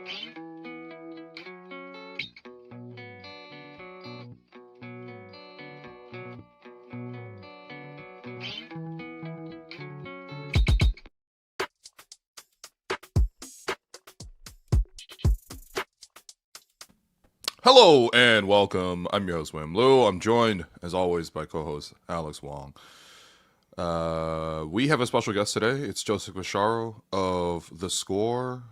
Hello and welcome. I'm your host, William Lou. I'm joined, as always, by co-host Alex Wong. We have a special guest today. It's Joseph Casciaro of theScore,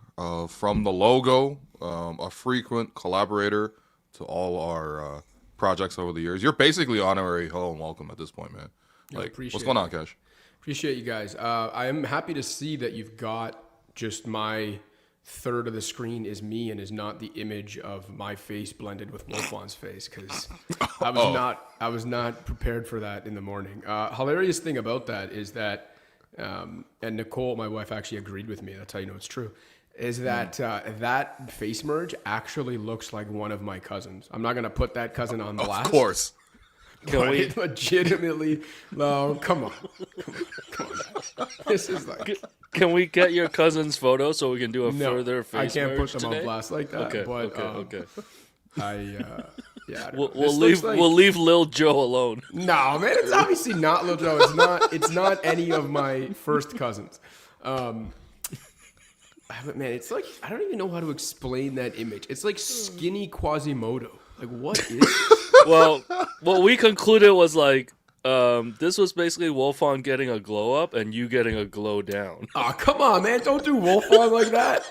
from the logo, a frequent collaborator to all our projects over the years. You're basically honorary hello and welcome at this point, man. Like, what's going on, Cash? Appreciate you guys. I am happy to see that you've got just my third of the screen is me and is not the image of my face blended with Wolfon's face, because I was not prepared for that in the morning. Hilarious thing about that is that, and Nicole, my wife, actually agreed with me. That's how you know it's true. Is that that face merge actually looks like one of my cousins. I'm not gonna put that cousin on blast. Of course. Can we legitimately? No, come on. This is like. Can we get your cousin's photo so we can do a further face I can't put them today? on blast like that. Okay, but, okay. We'll leave Lil Joe alone. No, man, it's obviously not Lil Joe. It's not any of my first cousins. But man, it's like I don't even know how to explain that image. It's like skinny Quasimodo. Like, what is it? Well, what we concluded was like, this was basically Wolfon getting a glow up and you getting a glow down. Oh, come on, man! Don't do Wolfon like that.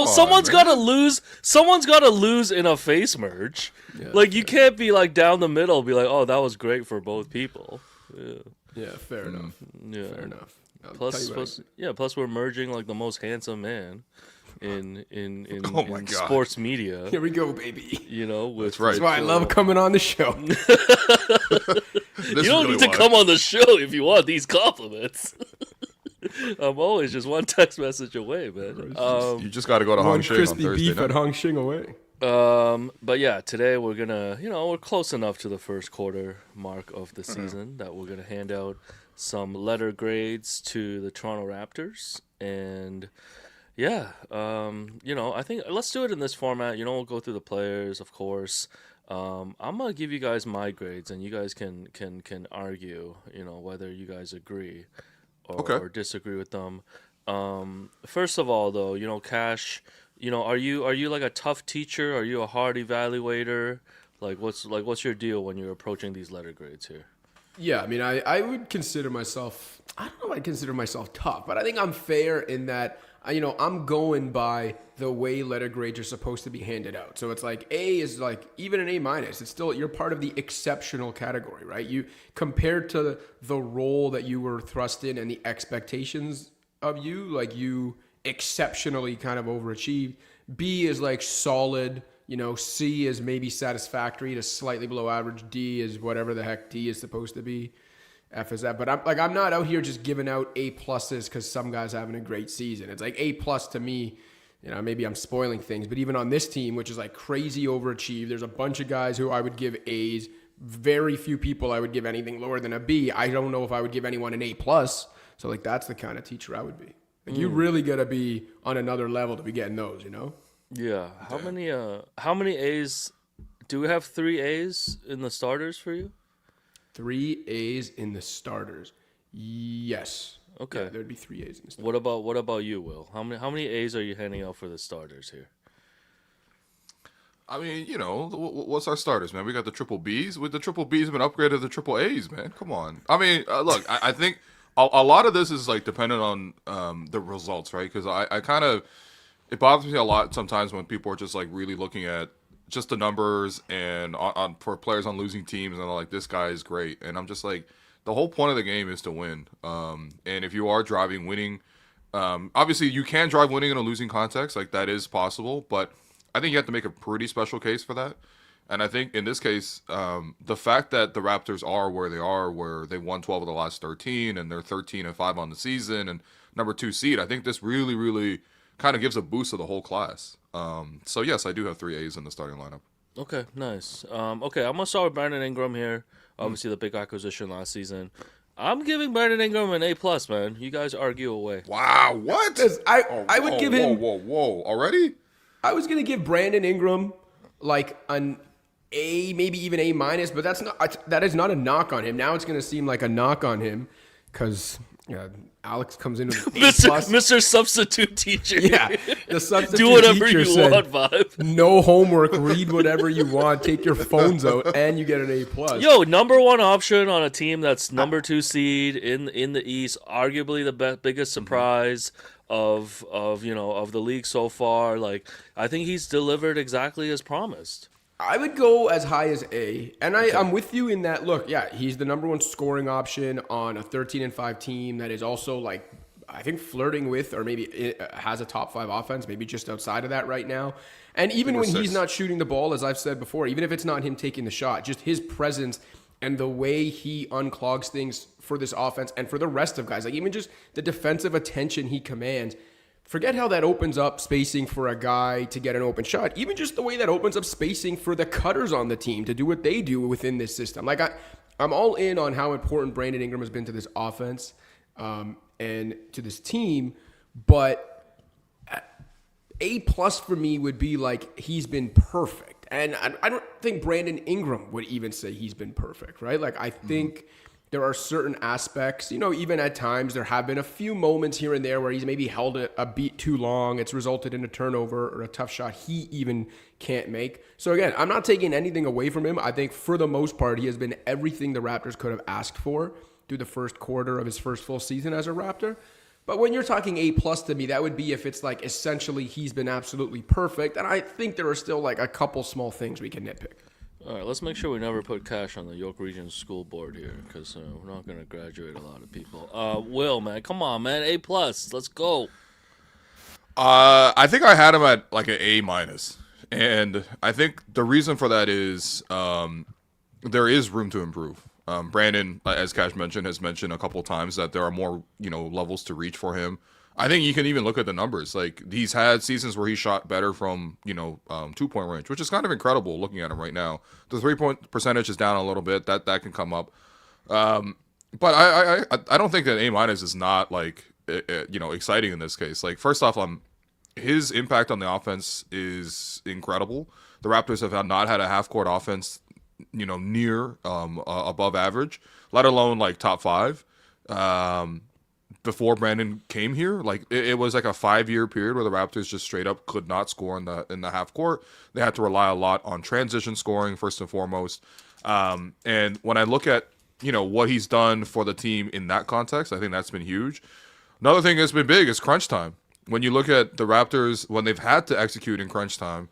Someone's got to lose. Someone's got to lose in a face merge. Yeah, like you can't be like down the middle. Be like, oh, that was great for both people. Yeah, fair enough. Yeah, fair enough. Plus we're merging like the most handsome man in sports media. Here we go, baby. You know, that's right. That's why I love coming on the show. You don't need to come on the show if you want these compliments. I'm always just one text message away, man. You just got to go to Hong Shing on Thursday crispy beef night. at Hong Shing away. But yeah, today we're gonna, we're close enough to the first quarter mark of the season that we're gonna hand out some letter grades to the Toronto Raptors. And yeah, I think let's do it in this format. We'll go through the players, of course. I'm gonna give you guys my grades, and you guys can argue, whether you guys agree or disagree with them. First of all, though, Cash, are you like a tough teacher? Are you a hard evaluator? What's your deal when you're approaching these letter grades here? Yeah, I mean, I would consider myself, I don't know if I'd consider myself tough, but I think I'm fair in that, I'm going by the way letter grades are supposed to be handed out. So it's like A is like, even an A-, it's still, you're part of the exceptional category, right? You, compared to the role that you were thrust in and the expectations of you, like you exceptionally kind of overachieved. B is like solid. C is maybe satisfactory to slightly below average. D is whatever the heck D is supposed to be. F is that. But I'm not out here just giving out A+ because some guy's having a great season. It's like A+ to me, maybe I'm spoiling things, but even on this team, which is like crazy overachieved, there's a bunch of guys who I would give A's. Very few people I would give anything lower than a B. I don't know if I would give anyone an A+. So like that's the kind of teacher I would be. Like you really gotta be on another level to be getting those, Yeah. How many A's? Do we have 3 A's in the starters for you? 3 A's in the starters. Yes. Okay. Yeah, there'd be 3 A's in the starters. What about you, Will? How many A's are you handing out for the starters here? I mean, what's our starters, man? We got the triple B's. With the triple B's, been upgraded to the triple A's, man. Come on. I mean, look, I think a lot of this is like dependent on the results, right? Because I kind of, it bothers me a lot sometimes when people are just like really looking at just the numbers and on for players on losing teams and they're like, this guy is great. And I'm just like, the whole point of the game is to win. And if you are driving winning, obviously you can drive winning in a losing context. Like that is possible, but I think you have to make a pretty special case for that. And I think in this case, the fact that the Raptors are, where they won 12 of the last 13 and they're 13-5 on the season and number 2 seed, I think this really, really kind of gives a boost to the whole class. So yes, I do have 3 A's in the starting lineup. Okay, nice. Okay, I'm gonna start with Brandon Ingram here. Obviously, the big acquisition last season. I'm giving Brandon Ingram an A+, man. You guys argue away. Wow, what? I would give him. Whoa! Already? I was gonna give Brandon Ingram like an A, maybe even A-, but that is not a knock on him. Now it's gonna seem like a knock on him because Alex comes in with an A+. Mr. Substitute Teacher. Yeah, the substitute Do whatever teacher you said, want, vibe. no homework, read whatever you want, take your phones out, and you get an A+. Yo, number one option on a team that's number 2 seed in the East, arguably the biggest surprise of the league so far. Like, I think he's delivered exactly as promised. I would go as high as A, and I'm with you in that. Look, yeah, he's the number 1 scoring option on a 13-5 team that is also like, I think, flirting with, or maybe it has a top 5 offense, maybe just outside of that right now. And even when he's not shooting the ball, as I've said before, even if it's not him taking the shot, just his presence and the way he unclogs things for this offense and for the rest of guys, like even just the defensive attention he commands. Forget how that opens up spacing for a guy to get an open shot. Even just the way that opens up spacing for the cutters on the team to do what they do within this system. Like I'm all in on how important Brandon Ingram has been to this offense and to this team, but A+ for me would be like he's been perfect. And I don't think Brandon Ingram would even say he's been perfect, right? Like I think there are certain aspects, even at times there have been a few moments here and there where he's maybe held a beat too long. It's resulted in a turnover or a tough shot he even can't make. So again, I'm not taking anything away from him. I think for the most part, he has been everything the Raptors could have asked for through the first quarter of his first full season as a Raptor. But when you're talking A+ to me, that would be if it's like essentially he's been absolutely perfect. And I think there are still like a couple small things we can nitpick. All right, let's make sure we never put Cash on the York Region School Board here, because we're not going to graduate a lot of people. Will, man, come on, man, A+, let's go. I think I had him at like an A-, and I think the reason for that is there is room to improve. Brandon, as Cash mentioned, has mentioned a couple times that there are more levels to reach for him. I think you can even look at the numbers. Like he's had seasons where he shot better from 2-point range, which is kind of incredible looking at him right now. The 3-point percentage is down a little bit. That can come up, but I don't think that A- is not like exciting in this case. Like first off, his impact on the offense is incredible. The Raptors have not had a half court offense near above average, let alone like top 5. Before Brandon came here, like it was like a 5-year period where the Raptors just straight up could not score in the half court. They had to rely a lot on transition scoring first and foremost. And when I look at what he's done for the team in that context, I think that's been huge. Another thing that's been big is crunch time. When you look at the Raptors when they've had to execute in crunch time,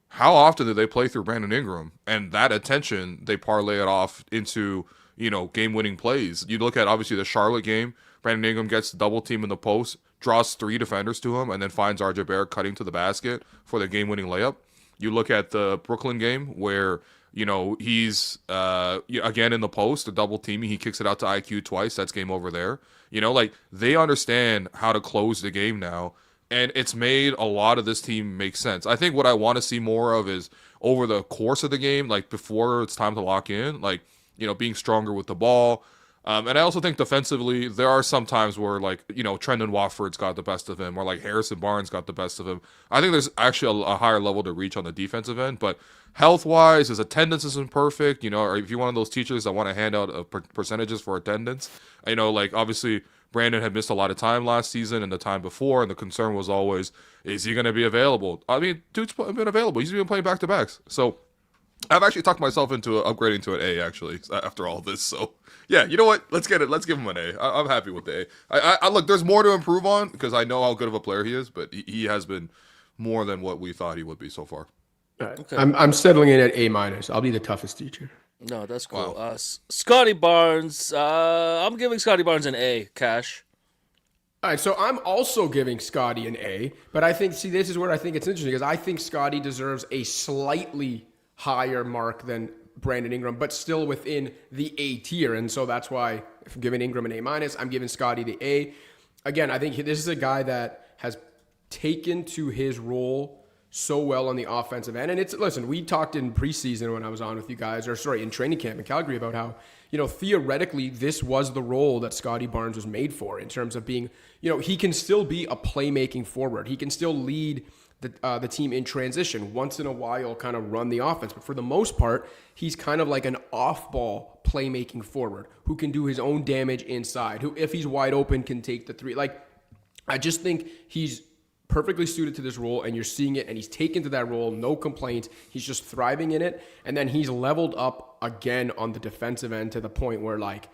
how often do they play through Brandon Ingram? And that attention, they parlay it off into game-winning plays. You look at obviously the Charlotte game. Brandon Ingram gets double team in the post, draws 3 defenders to him, and then finds RJ Barrett cutting to the basket for the game-winning layup. You look at the Brooklyn game where, he's again in the post, a double teaming. He kicks it out to IQ twice. That's game over there. Like they understand how to close the game now, and it's made a lot of this team make sense. I think what I want to see more of is over the course of the game, like before it's time to lock in, like, being stronger with the ball. And I also think defensively, there are some times where, like, Trendon Watford's got the best of him, or like Harrison Barnes got the best of him. I think there's actually a higher level to reach on the defensive end, but health-wise, his attendance isn't perfect, or if you're one of those teachers that want to hand out percentages for attendance, like obviously Brandon had missed a lot of time last season and the time before, and the concern was always, is he going to be available? I mean, dude's been available. He's been playing back-to-backs. So I've actually talked myself into upgrading to an A, actually, after all this. So, yeah, you know what? Let's get it. Let's give him an A. I'm happy with the A. I look, there's more to improve on because I know how good of a player he is, but he has been more than what we thought he would be so far. All right. Okay. I'm settling in at A-. I'll be the toughest teacher. No, that's cool. Wow. Scottie Barnes. I'm giving Scottie Barnes an A. Cash. All right, so I'm also giving Scottie an A, but I think, this is where I think it's interesting because I think Scottie deserves a slightly higher mark than Brandon Ingram, but still within the A tier. And so that's why if I'm giving Ingram an A-, I'm giving Scottie the A. Again, I think this is a guy that has taken to his role so well on the offensive end. And listen, we talked in preseason when I was on with you guys, in training camp in Calgary about how, theoretically this was the role that Scottie Barnes was made for in terms of being, he can still be a playmaking forward. He can still lead the team in transition, once in a while kind of run the offense. But for the most part, he's kind of like an off-ball playmaking forward who can do his own damage inside, who, if he's wide open, can take the three. Like, I just think he's perfectly suited to this role, and you're seeing it, and he's taken to that role, no complaints. He's just thriving in it, and then he's leveled up again on the defensive end to the point where, like,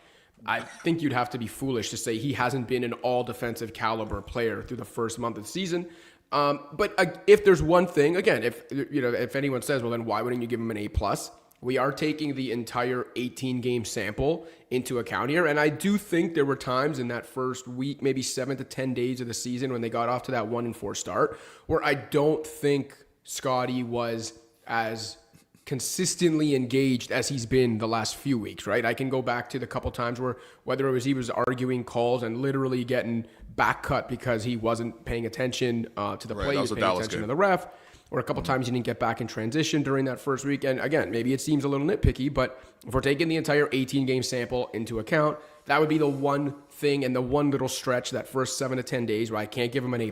I think you'd have to be foolish to say he hasn't been an all-defensive caliber player through the first month of the season. But if there's one thing, again, if anyone says, well, then why wouldn't you give him an A+? We are taking the entire 18-game sample into account here. And I do think there were times in that first week, maybe 7 to 10 days of the season when they got off to that 1-4 start, where I don't think Scottie was as consistently engaged as he's been the last few weeks, right? I can go back to the couple times where whether it was he was arguing calls and literally getting back cut because he wasn't paying attention to the play, he was paying attention to the ref, or a couple times he didn't get back in transition during that first week. And again, maybe it seems a little nitpicky, but if we're taking the entire 18-game sample into account, that would be the one thing and the one little stretch, that first 7 to 10 days, where I can't give him an A+.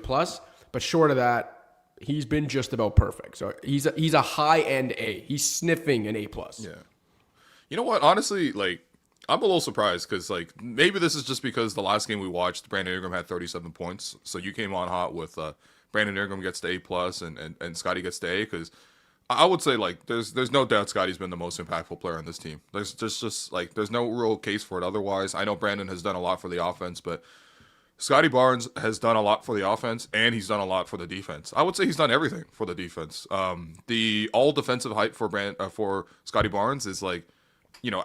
But short of that, he's been just about perfect. So he's a high-end A. He's sniffing an A+. Yeah. You know what? Honestly, like, I'm a little surprised because, like, maybe this is just because the last game we watched, Brandon Ingram had 37 points. So you came on hot with Brandon Ingram gets to A+, and Scottie gets to A, because I would say, like, there's no doubt Scottie's been the most impactful player on this team. There's just like, there's no real case for it otherwise. I know Brandon has done a lot for the offense, but Scottie Barnes has done a lot for the offense, and he's done a lot for the defense. I would say he's done everything for the defense. The all defensive hype for Scottie Barnes is, like,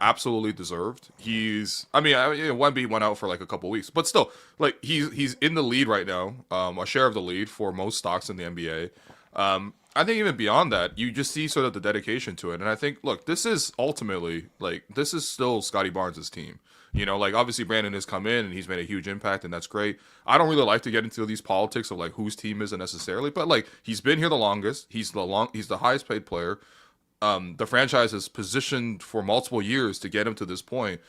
absolutely deserved. Wemby went out for like a couple weeks, but still, like, he's in the lead right now, a share of the lead for most stocks in the NBA. I think even beyond that, you just see sort of the dedication to it. And I think, look, this is ultimately, like, this is still Scottie Barnes' team. Like, obviously Brandon has come in and he's made a huge impact, and that's great. I don't really like to get into these politics of, like, whose team is it necessarily, but, like, he's been here the longest. He's the highest paid player. The franchise is positioned for multiple years to get him to this point.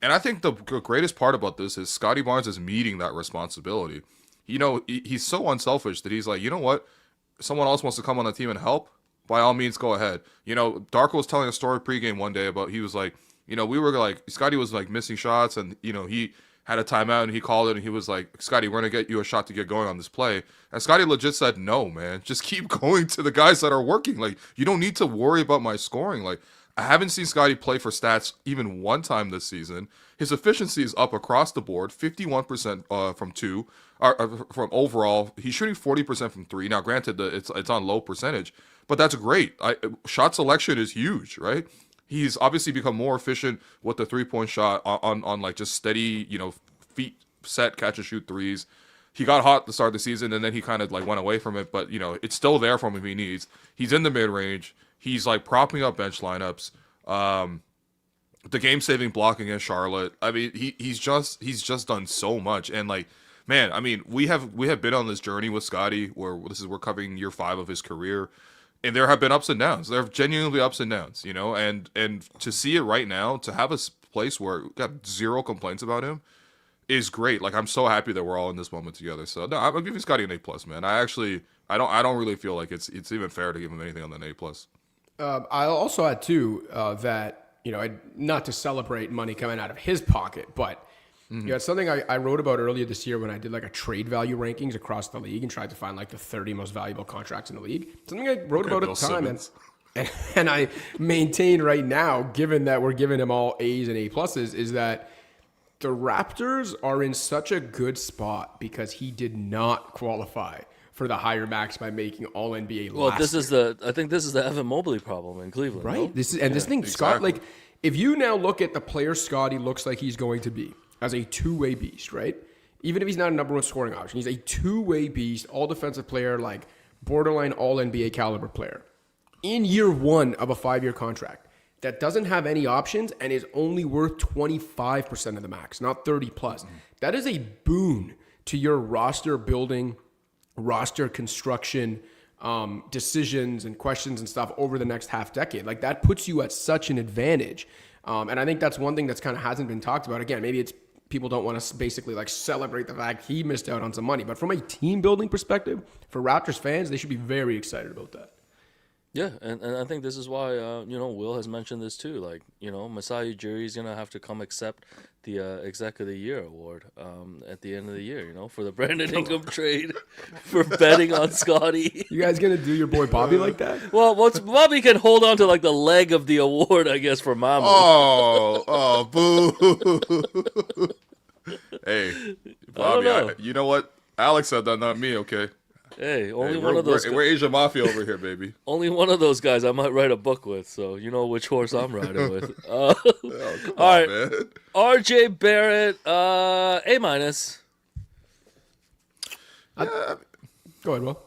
And I think the greatest part about this is Scottie Barnes is meeting that responsibility. He's so unselfish that he's like, you know what? Someone else wants to come on the team and help. By all means, go ahead. Darko was telling a story pregame one day about, he was like, we were like, Scottie was like missing shots, and, he had a timeout and he called it and he was like, Scottie, we're going to get you a shot to get going on this play. And Scottie legit said, no, man, just keep going to the guys that are working. Like, you don't need to worry about my scoring. Like, I haven't seen Scottie play for stats even one time this season. His efficiency is up across the board, 51% from two, from overall. He's shooting 40% from three. Now, granted, it's on low percentage, but that's great. Shot selection is huge, right? He's obviously become more efficient with the three-point shot on like just steady, feet set, catch and shoot threes. He got hot at the start of the season, and then he kind of like went away from it, but it's still there from him if he needs. He's in the mid-range. He's like propping up bench lineups. The game-saving block against Charlotte. I mean, he's just done so much. And, like, man, I mean, we have been on this journey with Scottie where we're covering year 5 of his career. And there have been ups and downs. There have genuinely ups and downs, and to see it right now, to have a place where we got zero complaints about him is great. Like, I'm so happy that we're all in this moment together. So no, I'm giving Scottie an A+, man. I don't really feel like it's even fair to give him anything on an A+. I'll also add too that not to celebrate money coming out of his pocket, but it's something I wrote about earlier this year when I did like a trade value rankings across the league and tried to find like the 30 most valuable contracts in the league. Something I wrote about at the time, and I maintain right now, given that we're giving him all A's and A+, is that the Raptors are in such a good spot because he did not qualify for the higher max by making all NBA last year. I think this is the Evan Mobley problem in Cleveland, right? No? This thing, exactly. Scott, like, if you now look at the player Scottie looks like he's going to be as a two-way beast, right? Even if he's not a number one scoring option, he's a two-way beast, all defensive player, like borderline all NBA caliber player. In year 1 of a 5-year contract that doesn't have any options and is only worth 25% of the max, not 30 plus. That is a boon to your roster building, roster construction, decisions and questions and stuff over the next half decade. Like that puts you at such an advantage. And I think that's one thing that's kind of hasn't been talked about. Again, maybe it's people don't want to basically like celebrate the fact he missed out on some money. But from a team building perspective, for Raptors fans, they should be very excited about that. Yeah, and I think this is why, Will has mentioned this too. Like, Masai Ujiri is going to have to come accept the Exec of the Year award at the end of the year, for the Brandon Ingram trade for betting on Scottie. You guys going to do your boy Bobby like that? Well, Bobby can hold on to like the leg of the award, I guess, for Mamu. Oh, boo. Hey, Bobby, you know what? Alex said that, not me, okay? Hey, one of those. We're Asia Mafia over here, baby. Only one of those guys I might write a book with, so you know which horse I'm riding with. Oh, come on, man. RJ Barrett, A-. Yeah. Go ahead, Will.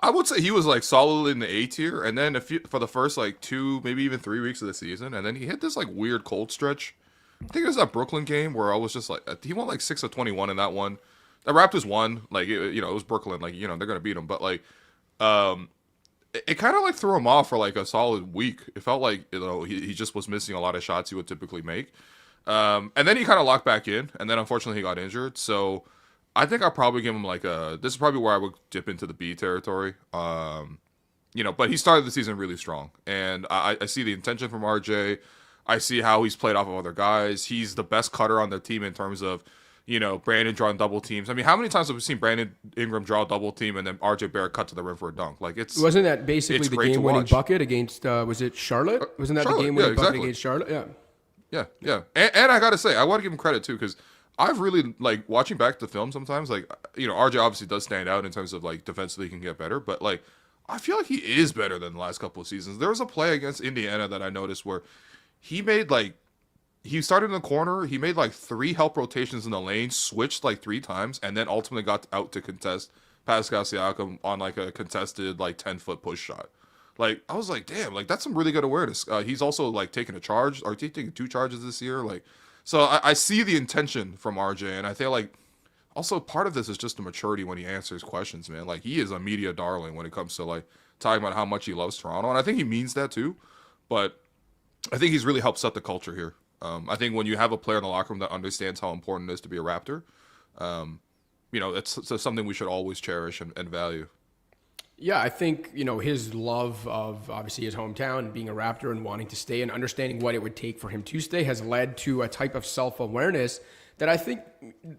I would say he was like solidly in the A tier, and then for the first like 2, maybe even 3 weeks of the season, and then he hit this like weird cold stretch. I think it was that Brooklyn game where I was just like, he went like 6 of 21 in that one. The Raptors won, like it was Brooklyn, like they're gonna beat them, but like, it kind of like threw him off for like a solid week. It felt like he just was missing a lot of shots he would typically make, and then he kind of locked back in, and then unfortunately he got injured. So I think I'll probably give him like this is probably where I would dip into the B territory. But he started the season really strong, and I see the intention from RJ. I see how he's played off of other guys. He's the best cutter on the team in terms of. Brandon drawing double teams. I mean, how many times have we seen Brandon Ingram draw a double team and then RJ Barrett cut to the rim for a dunk? Like wasn't that basically the game-winning bucket against? Was it Charlotte? Wasn't that Charlotte, the game-winning bucket against Charlotte? Yeah. Yeah. And I gotta say, I want to give him credit too because I've really like watching back the film sometimes. Like RJ obviously does stand out in terms of like defensively he can get better, but like I feel like he is better than the last couple of seasons. There was a play against Indiana that I noticed where he made he started in the corner. He made like 3 help rotations in the lane, switched like 3 times, and then ultimately got out to contest Pascal Siakam on like a contested like 10-foot push shot. Like I was like, damn, like that's some really good awareness. He's also like taking a charge, or taking 2 charges this year. Like, so I see the intention from RJ, and I feel like also part of this is just the maturity when he answers questions, man. Like he is a media darling when it comes to like talking about how much he loves Toronto, and I think he means that too. But I think he's really helped set the culture here. I think when you have a player in the locker room that understands how important it is to be a Raptor, it's something we should always cherish and value. Yeah, I think, his love of obviously his hometown and being a Raptor and wanting to stay and understanding what it would take for him to stay has led to a type of self-awareness that I think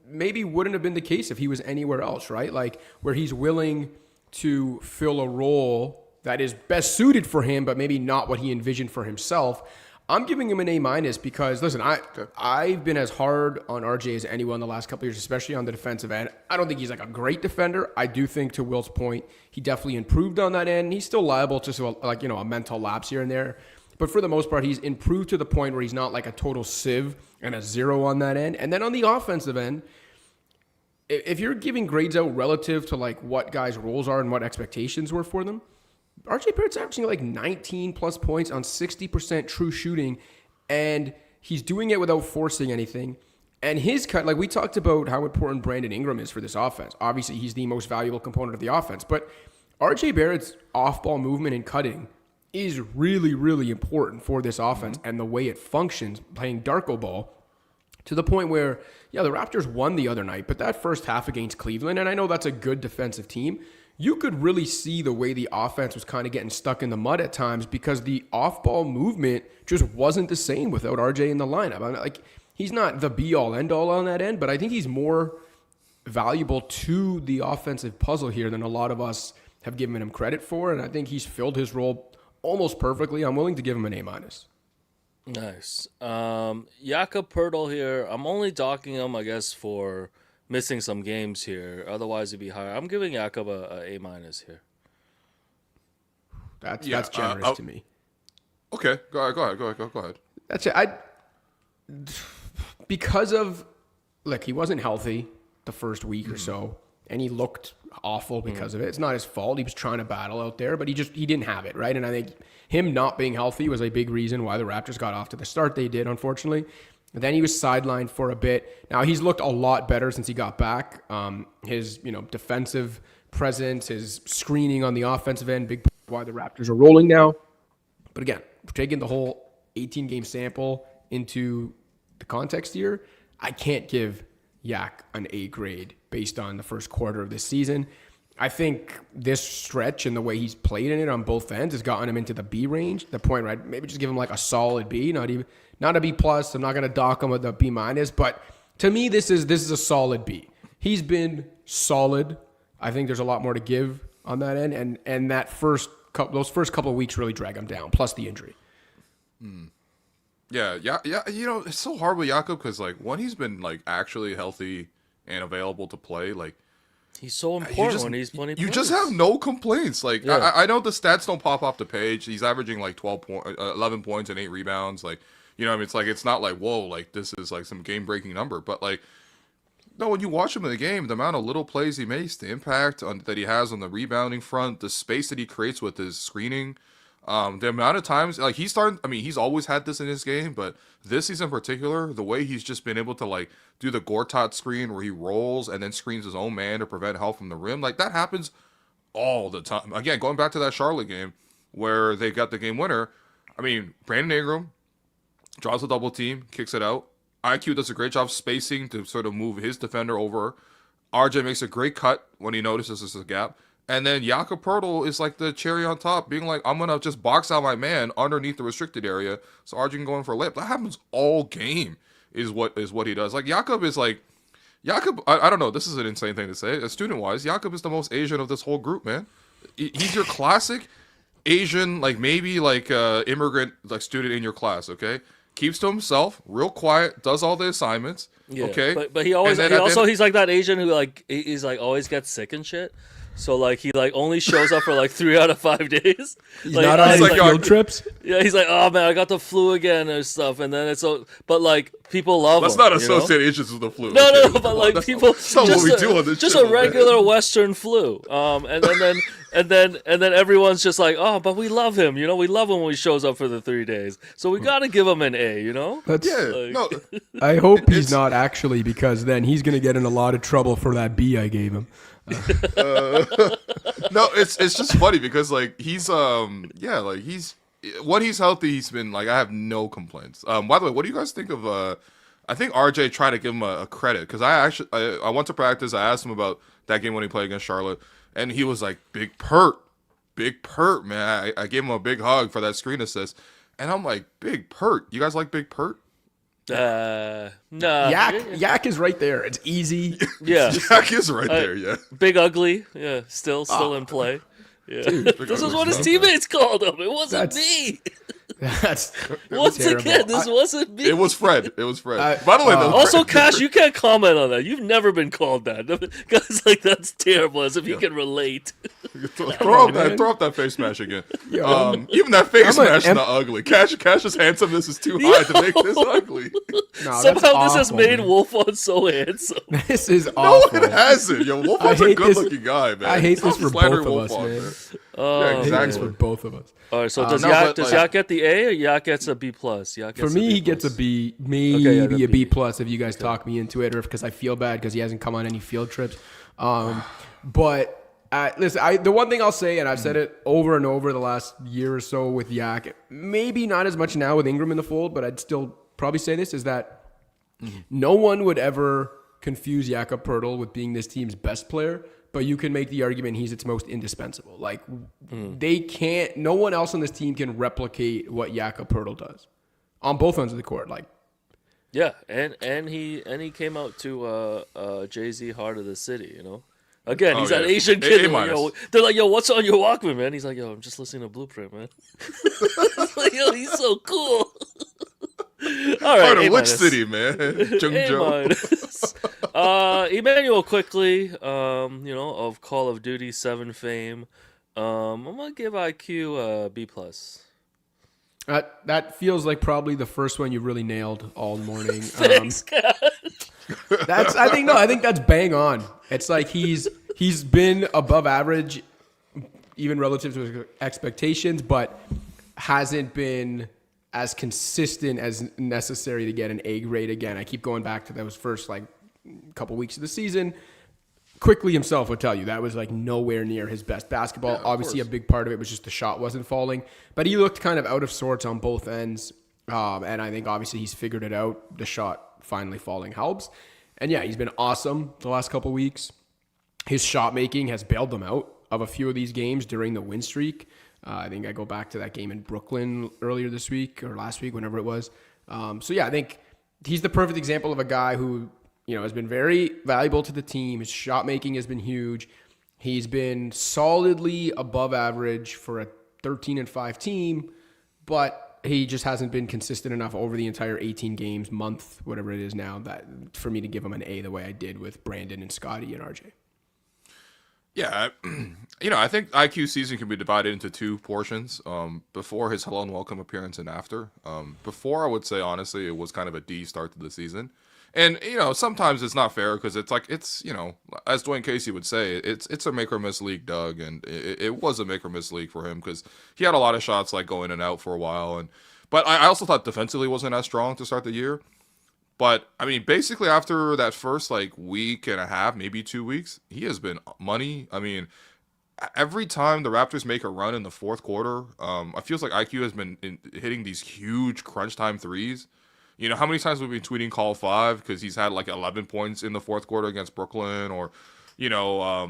maybe wouldn't have been the case if he was anywhere else, right? Like where he's willing to fill a role that is best suited for him, but maybe not what he envisioned for himself. I'm giving him an A- because, listen, I've been as hard on RJ as anyone the last couple of years, especially on the defensive end. I don't think he's like a great defender. I do think, to Will's point, he definitely improved on that end. He's still liable to a mental lapse here and there. But for the most part, he's improved to the point where he's not like a total sieve and a 0 on that end. And then on the offensive end, if you're giving grades out relative to like what guys' roles are and what expectations were for them, RJ Barrett's averaging like 19 plus points on 60% true shooting, and he's doing it without forcing anything. And his cut, like we talked about how important Brandon Ingram is for this offense. Obviously, he's the most valuable component of the offense, but RJ Barrett's off-ball movement and cutting is really, really important for this offense and the way it functions playing Darko ball to the point where, the Raptors won the other night, but that first half against Cleveland, and I know that's a good defensive team, you could really see the way the offense was kind of getting stuck in the mud at times because the off-ball movement just wasn't the same without RJ in the lineup. I mean, like, he's not the be-all, end-all on that end, but I think he's more valuable to the offensive puzzle here than a lot of us have given him credit for, and I think he's filled his role almost perfectly. I'm willing to give him an A-. Nice. Jakob Poeltl here. I'm only docking him, I guess, for missing some games here. Otherwise, it'd be higher. I'm giving Jakob a A- here. That's generous to me. Okay, go ahead. That's it. Because of, look, he wasn't healthy the first week or so, and he looked awful because of it. It's not his fault. He was trying to battle out there, but he didn't have it, right? And I think him not being healthy was a big reason why the Raptors got off to the start they did, unfortunately. And then he was sidelined for a bit. Now he's looked a lot better since he got back. His defensive presence, his screening on the offensive end, big part of why the Raptors are rolling now. But again, taking the whole 18-game sample into the context here, I can't give Yak an A grade based on the first quarter of this season. I think this stretch and the way he's played in it on both ends has gotten him into the B range. The point, right? Maybe just give him like a solid B, not a B plus. I'm not going to dock him with a B minus, but to me, this is a solid B. He's been solid. I think there's a lot more to give on that end, and those first couple of weeks really drag him down. Plus the injury. Yeah. You know, it's so hard with Jakob because like when he's been like actually healthy and available to play, like he's so important when he plays. You just have no complaints. Like I know the stats don't pop off the page. He's averaging like 11 points and 8 rebounds. Like, you know, I mean, it's not like whoa, like this is like some game breaking number. But like, no, when you watch him in the game, the amount of little plays he makes, the impact that he has on the rebounding front, the space that he creates with his screening. The amount of times, like he's always had this in his game, but this season in particular, the way he's just been able to like do the Gortat screen where he rolls and then screens his own man to prevent help from the rim, like that happens all the time. Again, going back to that Charlotte game where they got the game winner, I mean, Brandon Ingram draws a double team, kicks it out. IQ does a great job spacing to sort of move his defender over. RJ makes a great cut when he notices there's a gap. And then Jakob Poeltl is like the cherry on top, being like, I'm going to just box out my man underneath the restricted area so RJ can go in for a layup. That happens all game is what he does. Like, Jakob, I don't know, this is an insane thing to say. Student-wise, Jakob is the most Asian of this whole group, man. He's your classic Asian, like maybe like immigrant like student in your class, okay? Keeps to himself, real quiet, does all the assignments, okay? But he's like that Asian who like he's like always gets sick and shit. So like he like only shows up for like 3 out of 5 days. He's like, not on any field trips. Yeah, he's like, oh man, I got the flu again and stuff, and then it's so. But like people love. Let's him, not associate Asians with the flu. No, but like people. That's not what we do on this just show, a regular Western flu. And then everyone's just like, oh, but we love him. You know, we love him when he shows up for the 3 days. So we got to give him an A. You know. No. I hope he's not actually, because then he's gonna get in a lot of trouble for that B I gave him. No, it's just funny because like he's when he's healthy, he's been like, I have no complaints. By the way, what do you guys think of I think RJ tried to give him a credit because I went to practice. I asked him about that game when he played against Charlotte, and he was like, big pert, man. I gave him a big hug for that screen assist, and I'm like, big pert. You guys like big pert? No. Yak is right there. It's easy. Yeah. Yak is right there, yeah. Big Ugly, yeah, still in play. Yeah. Dude, this is what his teammates called him. It wasn't me. That's Once terrible. again, this wasn't me. It was Fred. By the way, though, also, Cash, you can't comment on that. You've never been called that. Guys, like, that's terrible, as if you can relate. throw up that face smash again. Even that face smash is not ugly. Cash's handsomeness is too high to make this ugly. No, somehow this has made Wolfon so handsome. This is awful. No, it hasn't. Yo, Wolfon's a good-looking guy, man. I hate this for both of us, Wolfon, man. Yeah, exactly. I hate this for both of us. All right, so does Yak get the A or Yak gets a B plus? For me, he gets a B, maybe a B plus if you guys talk me into it, or because I feel bad because he hasn't come on any field trips. But listen, the one thing I'll say, and I've said it over and over the last year or so with Yak, maybe not as much now with Ingram in the fold, but I'd still probably say this, is that no one would ever confuse Jakob Poeltl with being this team's best player, but you can make the argument he's its most indispensable. Like, no one else on this team can replicate what Jakob Poeltl does on both ends of the court. Like, yeah, and he came out to Jay-Z Heart of the City, you know. Again, he's that Asian kid. They're like, yo, what's on your Walkman, man? He's like, yo, I'm just listening to Blueprint, man. Like, yo, he's so cool. All right, A-. Which city, man? Immanuel Quickley, of Call of Duty 7 fame. I'm gonna give IQ a B plus. That feels like probably the first one you really nailed all morning. Thanks, God. I think that's bang on. It's like he's been above average, even relative to his expectations, but hasn't been as consistent as necessary to get an A grade again. I keep going back to those first couple weeks of the season. Quickley himself would tell you that was like nowhere near his best basketball. Yeah, of Obviously, a course. big part of it was just the shot wasn't falling, but he looked kind of out of sorts on both ends. And I think obviously he's figured it out. The shot finally falling helps. And yeah, he's been awesome the last couple weeks. His shot making has bailed them out of a few of these games during the win streak. I think I go back to that game in Brooklyn earlier this week or last week, whenever it was. So yeah, I think he's the perfect example of a guy who, has been very valuable to the team. His shot making has been huge. He's been solidly above average for a 13-5 team, but he just hasn't been consistent enough over the entire 18 games, month, whatever it is now, that for me to give him an A the way I did with Brandon and Scottie and RJ. Yeah, I think IQ season can be divided into two portions. Before his hello and welcome appearance and after. Before, I would say honestly, it was kind of a D start to the season, and sometimes it's not fair because it's as Dwayne Casey would say, it's a make or miss league, Doug, and it was a make or miss league for him because he had a lot of shots like going in and out for a while, but I also thought defensively wasn't as strong to start the year. But, I mean, basically after that first, week and a half, maybe 2 weeks, he has been money. I mean, every time the Raptors make a run in the fourth quarter, I feels like IQ has been hitting these huge crunch time threes. How many times we've been tweeting call 5 because he's had, 11 points in the fourth quarter against Brooklyn or, yeah,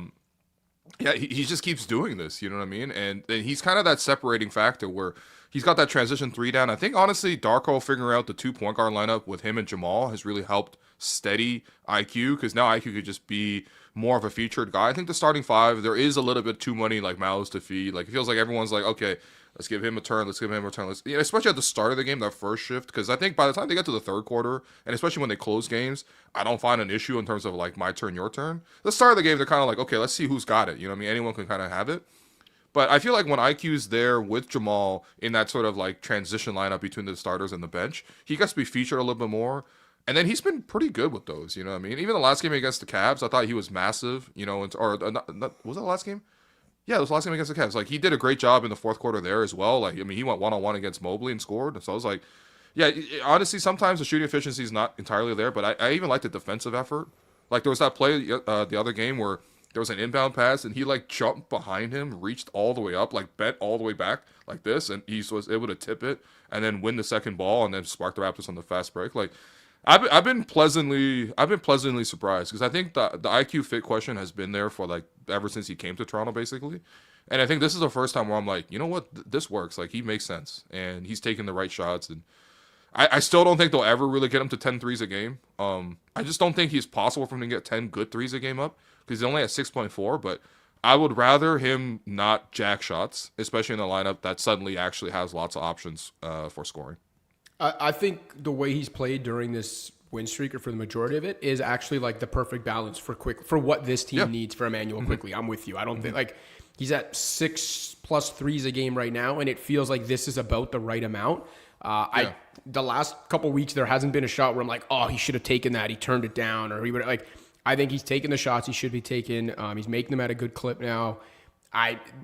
he just keeps doing this, you know what I mean? And he's kind of that separating factor where he's got that transition 3 down. I think, honestly, Darko figuring out the 2-point guard lineup with him and Jamal has really helped steady IQ because now IQ could just be more of a featured guy. I think the starting 5, there is a little bit too many, mouths to feed. It feels like everyone's like, okay, let's give him a turn, especially at the start of the game, that first shift, because I think by the time they get to the third quarter, and especially when they close games, I don't find an issue in terms of, my turn, your turn. The start of the game, they're kind of like, okay, let's see who's got it. You know what I mean? Anyone can kind of have it. But I feel like when IQ's there with Jamal in that sort of, transition lineup between the starters and the bench, he gets to be featured a little bit more. And then he's been pretty good with those, you know what I mean? Even the last game against the Cavs, I thought he was massive, was that the last game? Yeah, it was the last game against the Cavs. He did a great job in the fourth quarter there as well. He went one-on-one against Mobley and scored. So I was like, yeah, honestly, sometimes the shooting efficiency is not entirely there, but I even like the defensive effort. There was that play the other game where there was an inbound pass, and he, jumped behind him, reached all the way up, bent all the way back like this, and he was able to tip it and then win the second ball and then spark the Raptors on the fast break. I've been pleasantly surprised because I think the IQ fit question has been there for ever since he came to Toronto basically, and I think this is the first time where I'm like, you know what, this works. He makes sense and he's taking the right shots, and I still don't think they'll ever really get him to 10 threes a game. I just don't think he's possible for him to get 10 good threes a game up because he's only at 6.4. But I would rather him not jack shots, especially in a lineup that suddenly actually has lots of options for scoring. I think the way he's played during this win streak, or for the majority of it, is actually the perfect balance for what this team needs for Immanuel Quickley. I'm with you. I don't think he's at 6+ threes a game right now, and it feels like this is about the right amount. The last couple weeks there hasn't been a shot where I'm like, oh, he should have taken that. He turned it down, or he would I think he's taking the shots he should be taking. He's making them at a good clip now.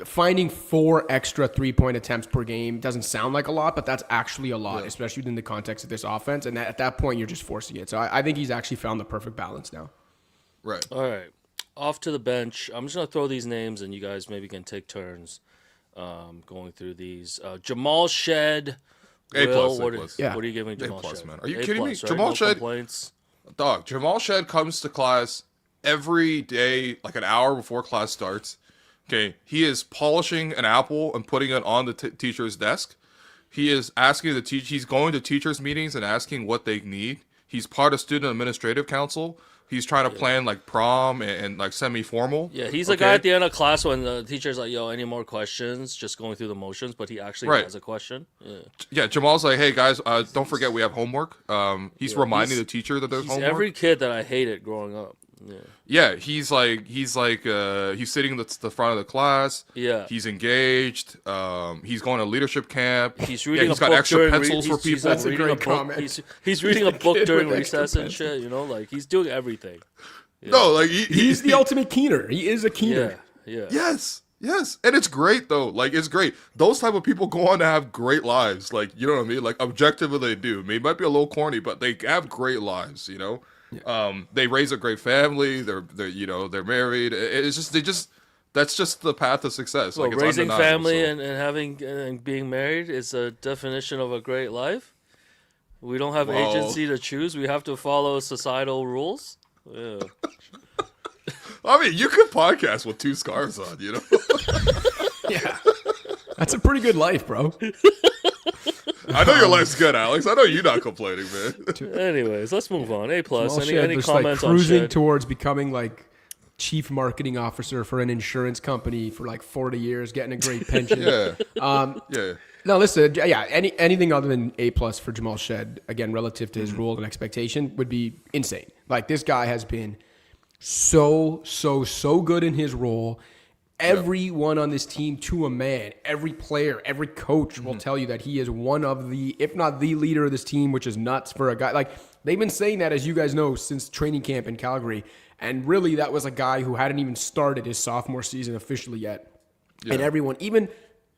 Finding 4 extra 3-point attempts per game doesn't sound like a lot, but that's actually a lot, especially within the context of this offense. And at that point, you're just forcing it. So I think he's actually found the perfect balance now. Right. All right. Off to the bench. I'm just going to throw these names, and you guys maybe can take turns going through these. Jamal, Shead. A+. What Yeah. are you giving Jamal A+, Shead? man. Are you A+, kidding me? right? Jamal No Shead. Complaints. Dog, Jamal Shead comes to class every day, an hour before class starts. Okay, he is polishing an apple and putting it on the teacher's desk. He is asking the teacher. He's going to teachers' meetings and asking what they need. He's part of student administrative council. He's trying to plan prom and semi-formal. Yeah, he's a guy at the end of class when the teacher's like, "Yo, any more questions?" Just going through the motions, but he actually has a question. Yeah, Jamal's like, "Hey guys, don't forget we have homework." He's reminding the teacher that there's homework. Every kid that I hated growing up. Yeah, he's sitting at the front of the class. Yeah, he's engaged. He's going to leadership camp. He's reading. He's got extra pencils for people. That's a great comment. He's reading a book during recess and shit. He's doing everything. Yeah. No, he's the ultimate keener. He is a keener. Yeah. Yes, and it's great though. It's great. Those type of people go on to have great lives. You know what I mean? Objectively, they do. I mean, it might be a little corny, but they have great lives. They raise a great family. They're they're married. It's just that's just the path of success. Well, Like it's raising undeniable, family so. and having and being married is a definition of a great life. We don't have Well- agency to choose. We have to follow societal rules. Yeah. I mean, you could podcast with 2 scarves on, you know. Yeah. That's a pretty good life, bro. I know your life's good, Alex. I know you're not complaining, man. Anyways, let's move on. A plus. Jamal Any Shead any just, comments like, on cruising Shead? towards becoming like chief marketing officer for an insurance company for like 40 years, getting a great pension. Yeah. Um, Yeah. No, listen, yeah, anything other than A plus for Jamal Shead, again, relative to his role and expectation, would be insane. Like, this guy has been so good in his role. Everyone on this team, to a man, every player, every coach will tell you that he is one of the, if not the leader of this team, which is nuts for a guy. Like, they've been saying that, as you guys know, since training camp in Calgary. And really, that was a guy who hadn't even started his sophomore season officially yet. Yeah. And everyone, even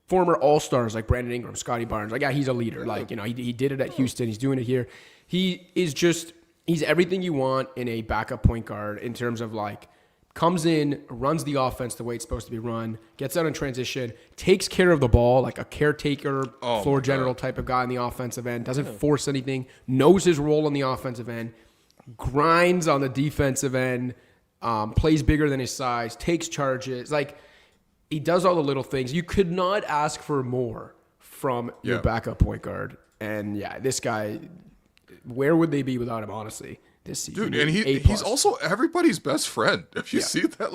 former All-Stars like Brandon Ingram, Scottie Barnes, like, yeah, he's a leader. Like, he did it at Houston. He's doing it here. He is just, he's everything you want in a backup point guard in terms of, like, comes in, runs the offense the way it's supposed to be run, gets out in transition, takes care of the ball like a caretaker, floor general type of guy on the offensive end, doesn't force anything, knows his role on the offensive end, grinds on the defensive end, plays bigger than his size, takes charges. Like, he does all the little things. You could not ask for more from your backup point guard. And, yeah, this guy, where would they be without him, honestly? This season. Dude, and he's also everybody's best friend. If you see that,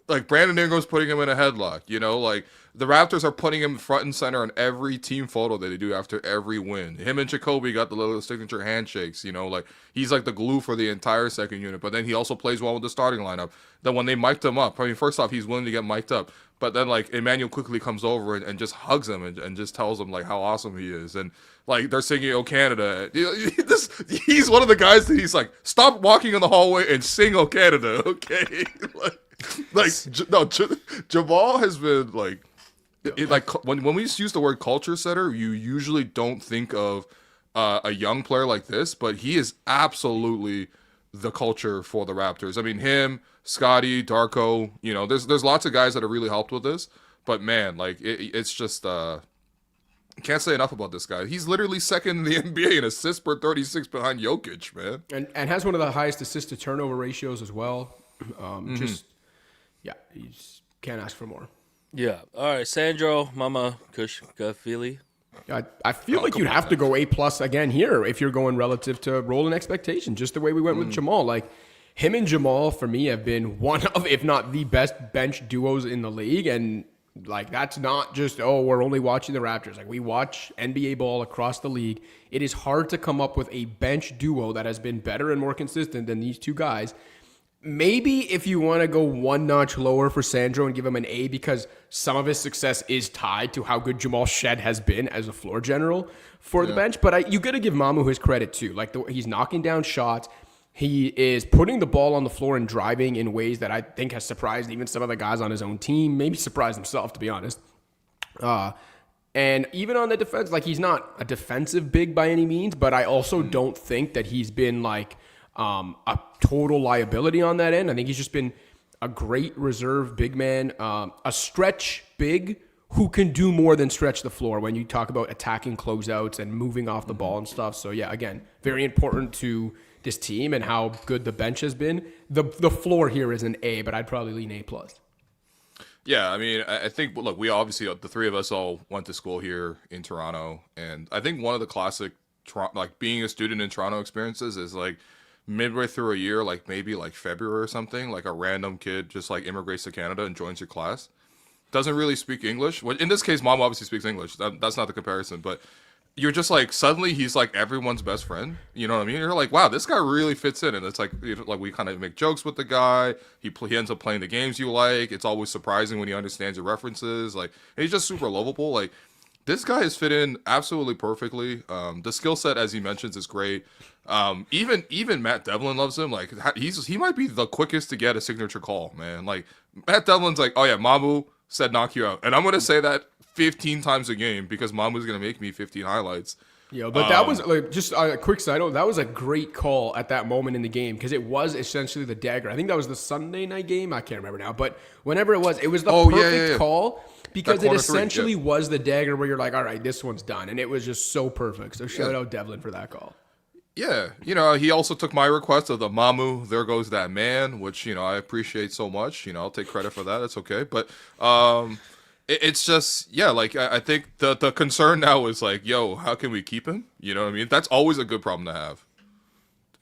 like Brandon Ingram's putting him in a headlock, like the Raptors are putting him front and center on every team photo that they do after every win. Him and Jacoby got the little signature handshakes, like he's like the glue for the entire second unit. But then he also plays well with the starting lineup. Then when they mic'd him up, I mean, first off, he's willing to get mic'd up. But then, like, Immanuel quickly comes over and just hugs him and just tells him, like, how awesome he is. And, like, they're singing "Oh Canada." He's one of the guys that he's like, stop walking in the hallway and sing "Oh Canada," okay? Jamal has been, like, when we use the word culture setter, you usually don't think of a young player like this, but he is absolutely the culture for the Raptors. I mean, him, Scottie, Darko, there's lots of guys that have really helped with this, but man, like it's just can't say enough about this guy. He's literally second in the NBA in assists per 36 behind Jokic, man. And has one of the highest assist to turnover ratios as well. Just, yeah, you just can't ask for more. Yeah. All right, Sandro, Mamukelashvili. I feel like you'd have to go A plus again here if you're going relative to role and expectation, just the way we went with Jamal. Like, him and Jamal, for me, have been one of, if not the best bench duos in the league. And, like, that's not just, we're only watching the Raptors. Like, we watch NBA ball across the league. It is hard to come up with a bench duo that has been better and more consistent than these two guys. Maybe if you want to go one notch lower for Sandro and give him an A because some of his success is tied to how good Jamal Shead has been as a floor general for the bench. But you got to give Mamu his credit too. Like, he's knocking down shots. He is putting the ball on the floor and driving in ways that I think has surprised even some of the guys on his own team. Maybe surprised himself, to be honest. And even on the defense, like, he's not a defensive big by any means, but I also don't think that he's been like a total liability on that end. I think he's just been a great reserve big man, a stretch big who can do more than stretch the floor when you talk about attacking closeouts and moving off the ball and stuff. So, yeah, again, very important to this team and how good the bench has been. The floor here is an A, but I'd probably lean A+. Yeah, I mean, I think, look, we obviously, the three of us all went to school here in Toronto, and I think one of the classic, like, being a student in Toronto experiences is, like, midway through a year, like maybe like February or something, like a random kid just like immigrates to Canada and joins your class. Doesn't really speak English. Well, in this case, mom obviously speaks English. That's not the comparison, but you're just like, suddenly he's like everyone's best friend. You know what I mean? You're like, wow, this guy really fits in. And it's like, like we kind of make jokes with the guy. He ends up playing the games you like. It's always surprising when he understands your references. Like, he's just super lovable. Like, this guy has fit in absolutely perfectly. The skill set, as he mentions, is great. Even Matt Devlin loves him. Like, he might be the quickest to get a signature call, man. Like, Matt Devlin's like, oh yeah, Mamu said knock you out, and I'm gonna say that 15 times a game because Mamu's gonna make me 15 highlights. Yeah, but that was like just a quick side note. That was a great call at that moment in the game because it was essentially the dagger. I think that was the Sunday night game. I can't remember now, but whenever it was the perfect call because it essentially was the dagger where you're like, all right, this one's done, and it was just so perfect. So shout out Devlin for that call. Yeah, he also took my request of the Mamu, there goes that man, which, I appreciate so much. I'll take credit for that. That's okay. But it's just, like, I think the concern now is like, yo, how can we keep him? You know what I mean? That's always a good problem to have.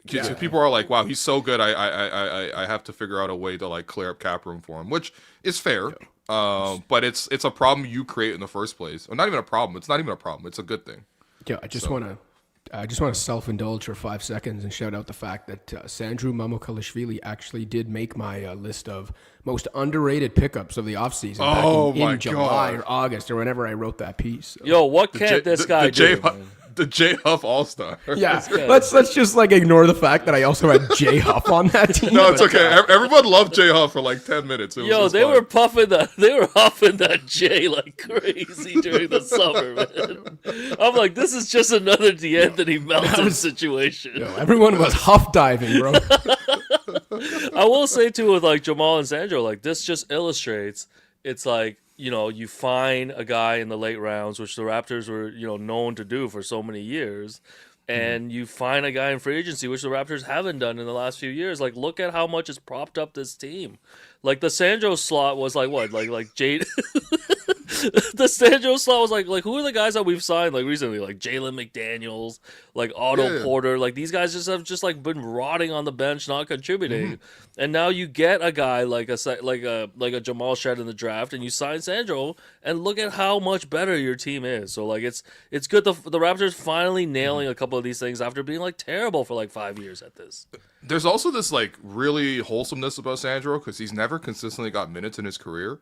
Yeah. People are like, wow, he's so good. I have to figure out a way to, like, clear up cap room for him, which is fair. Yeah. But it's a problem you create in the first place. Or not even a problem. It's not even a problem. It's a good thing. Yeah, I just want to self-indulge for 5 seconds and shout out the fact that Sandro Mamukelashvili actually did make my list of most underrated pickups of the offseason back in July or August or whenever I wrote that piece. So. Yo, what can't this guy do? The J Huff All-Star. Yeah, let's just like ignore the fact that I also had J Huff on that team. No, it's okay. Everyone loved J Huff for like 10 minutes. They were huffing that J like crazy during the summer, man. I'm like, this is just another DeAnthony Melton situation. Yo, everyone was huff diving, bro. I will say too with like Jamal and Sandro, like this just illustrates it's like, you find a guy in the late rounds, which the Raptors were, known to do for so many years, and you find a guy in free agency, which the Raptors haven't done in the last few years. Like, look at how much it's propped up this team. Like, the Sandro slot was like what? Like Jade... The Sandro slot was like who are the guys that we've signed like recently? Like Jalen McDaniels, like Otto Porter. Like these guys have been rotting on the bench, not contributing. And now you get a guy like a Jamal Shead in the draft, and you sign Sandro, and look at how much better your team is. So like it's good the Raptors finally nailing a couple of these things after being like terrible for like 5 years at this. There's also this like really wholesomeness about Sandro because he's never consistently got minutes in his career.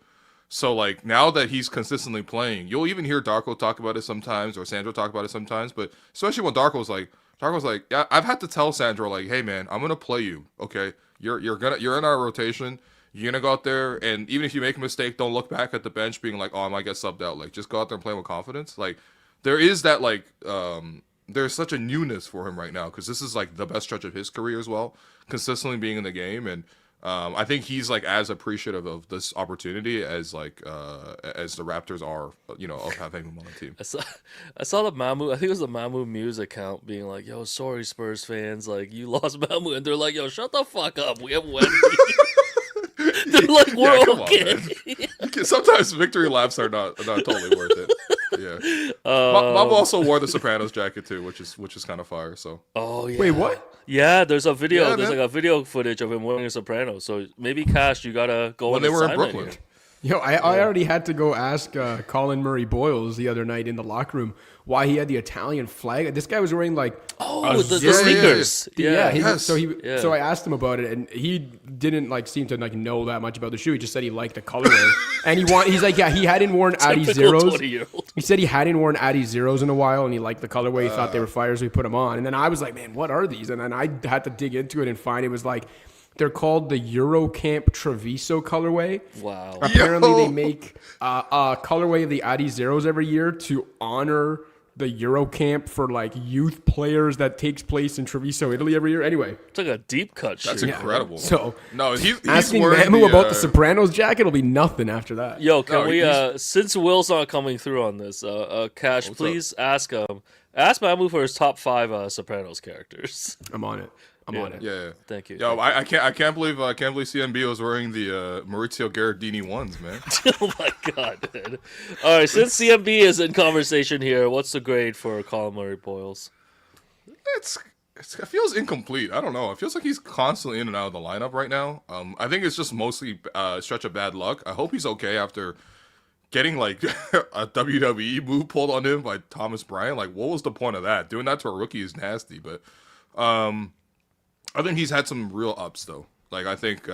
So, like, now that he's consistently playing, you'll even hear Darko talk about it sometimes, or Sandro talk about it sometimes, but especially when Darko's like, yeah, I've had to tell Sandro, like, hey, man, I'm going to play you, okay? You're in our rotation, you're going to go out there, and even if you make a mistake, don't look back at the bench being like, oh, I might get subbed out. Like, just go out there and play with confidence. Like, there is that, like, there's such a newness for him right now, because this is, like, the best stretch of his career as well, consistently being in the game, and I think he's like as appreciative of this opportunity as the Raptors are, of having him on the team. I saw the Mamu. I think it was the Mamu Muse account being like, "Yo, sorry Spurs fans, like you lost Mamu," and they're like, "Yo, shut the fuck up. We have Wemby." They're like, "We're okay." On, sometimes victory laps are not totally worth it. Yeah. Mamu also wore the Sopranos jacket too, which is kind of fire. So. Oh yeah. Wait, what? Yeah, there's a video. There's like a video footage of him wearing a Soprano. So maybe Cash, you gotta go when they were in Brooklyn. Here. Yo, I already had to go ask Collin Murray-Boyles the other night in the locker room why he had the Italian flag. This guy was wearing like the sneakers. So I asked him about it, and he didn't like seem to like know that much about the shoe. He just said he liked the colorway, and he's like, yeah, he hadn't worn Addy Zeros. He said he hadn't worn Addy Zeros in a while, and he liked the colorway. He thought they were fire, so he put them on. And then I was like, man, what are these? And then I had to dig into it and find it was like. They're called the Eurocamp Treviso colorway. Wow. Apparently, they make a colorway of the Addy Zeros every year to honor the Eurocamp for like youth players that takes place in Treviso, Italy every year. Anyway. It's like a deep cut shoe. That's incredible. So, no, he's asking wearing Mamu about the Sopranos jacket will be nothing after that. Yo, can since Will's not coming through on this, Cash, please ask Mamu for his top 5 Sopranos characters. I'm on it. I'm on it. Yeah. Thank you. Yo, I can't believe CMB was wearing the Maurizio Gherardini ones, man. Oh my god, man. All right, since CMB is in conversation here, what's the grade for Collin Murray-Boyles? It feels incomplete. I don't know. It feels like he's constantly in and out of the lineup right now. I think it's just mostly a stretch of bad luck. I hope he's okay after getting like a WWE move pulled on him by Thomas Bryant. Like, what was the point of that? Doing that to a rookie is nasty, but I think he's had some real ups, though. Like, I think,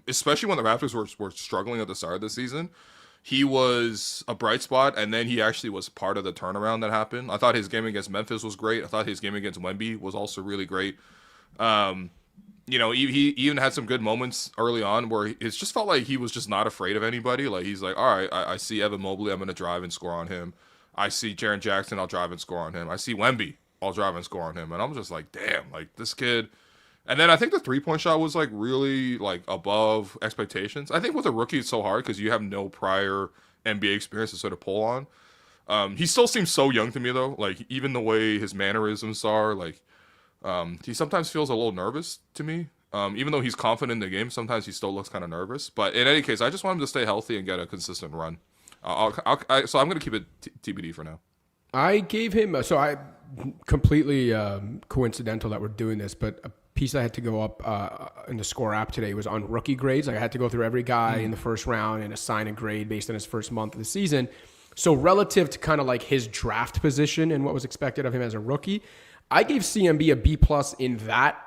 especially when the Raptors were struggling at the start of the season, he was a bright spot, and then he actually was part of the turnaround that happened. I thought his game against Memphis was great. I thought his game against Wemby was also really great. He even had some good moments early on where it just felt like he was just not afraid of anybody. Like, he's like, all right, I see Evan Mobley, I'm going to drive and score on him. I see Jaren Jackson, I'll drive and score on him. I see Wemby, I'll drive and score on him. And I'm just like, damn, like this kid. And then I think the 3-point shot was like really like above expectations. I think with a rookie it's so hard because you have no prior NBA experience to sort of pull on. He still seems so young to me though. Like even the way his mannerisms are, like he sometimes feels a little nervous to me. Even though he's confident in the game, sometimes he still looks kind of nervous. But in any case, I just want him to stay healthy and get a consistent run. So I'm going to keep it TBD for now. I gave him so I completely coincidental that we're doing this, but a piece I had to go up in the Score app today was on rookie grades. Like I had to go through every guy in the first round and assign a grade based on his first month of the season. So relative to kind of like his draft position and what was expected of him as a rookie, I gave CMB a B+ in that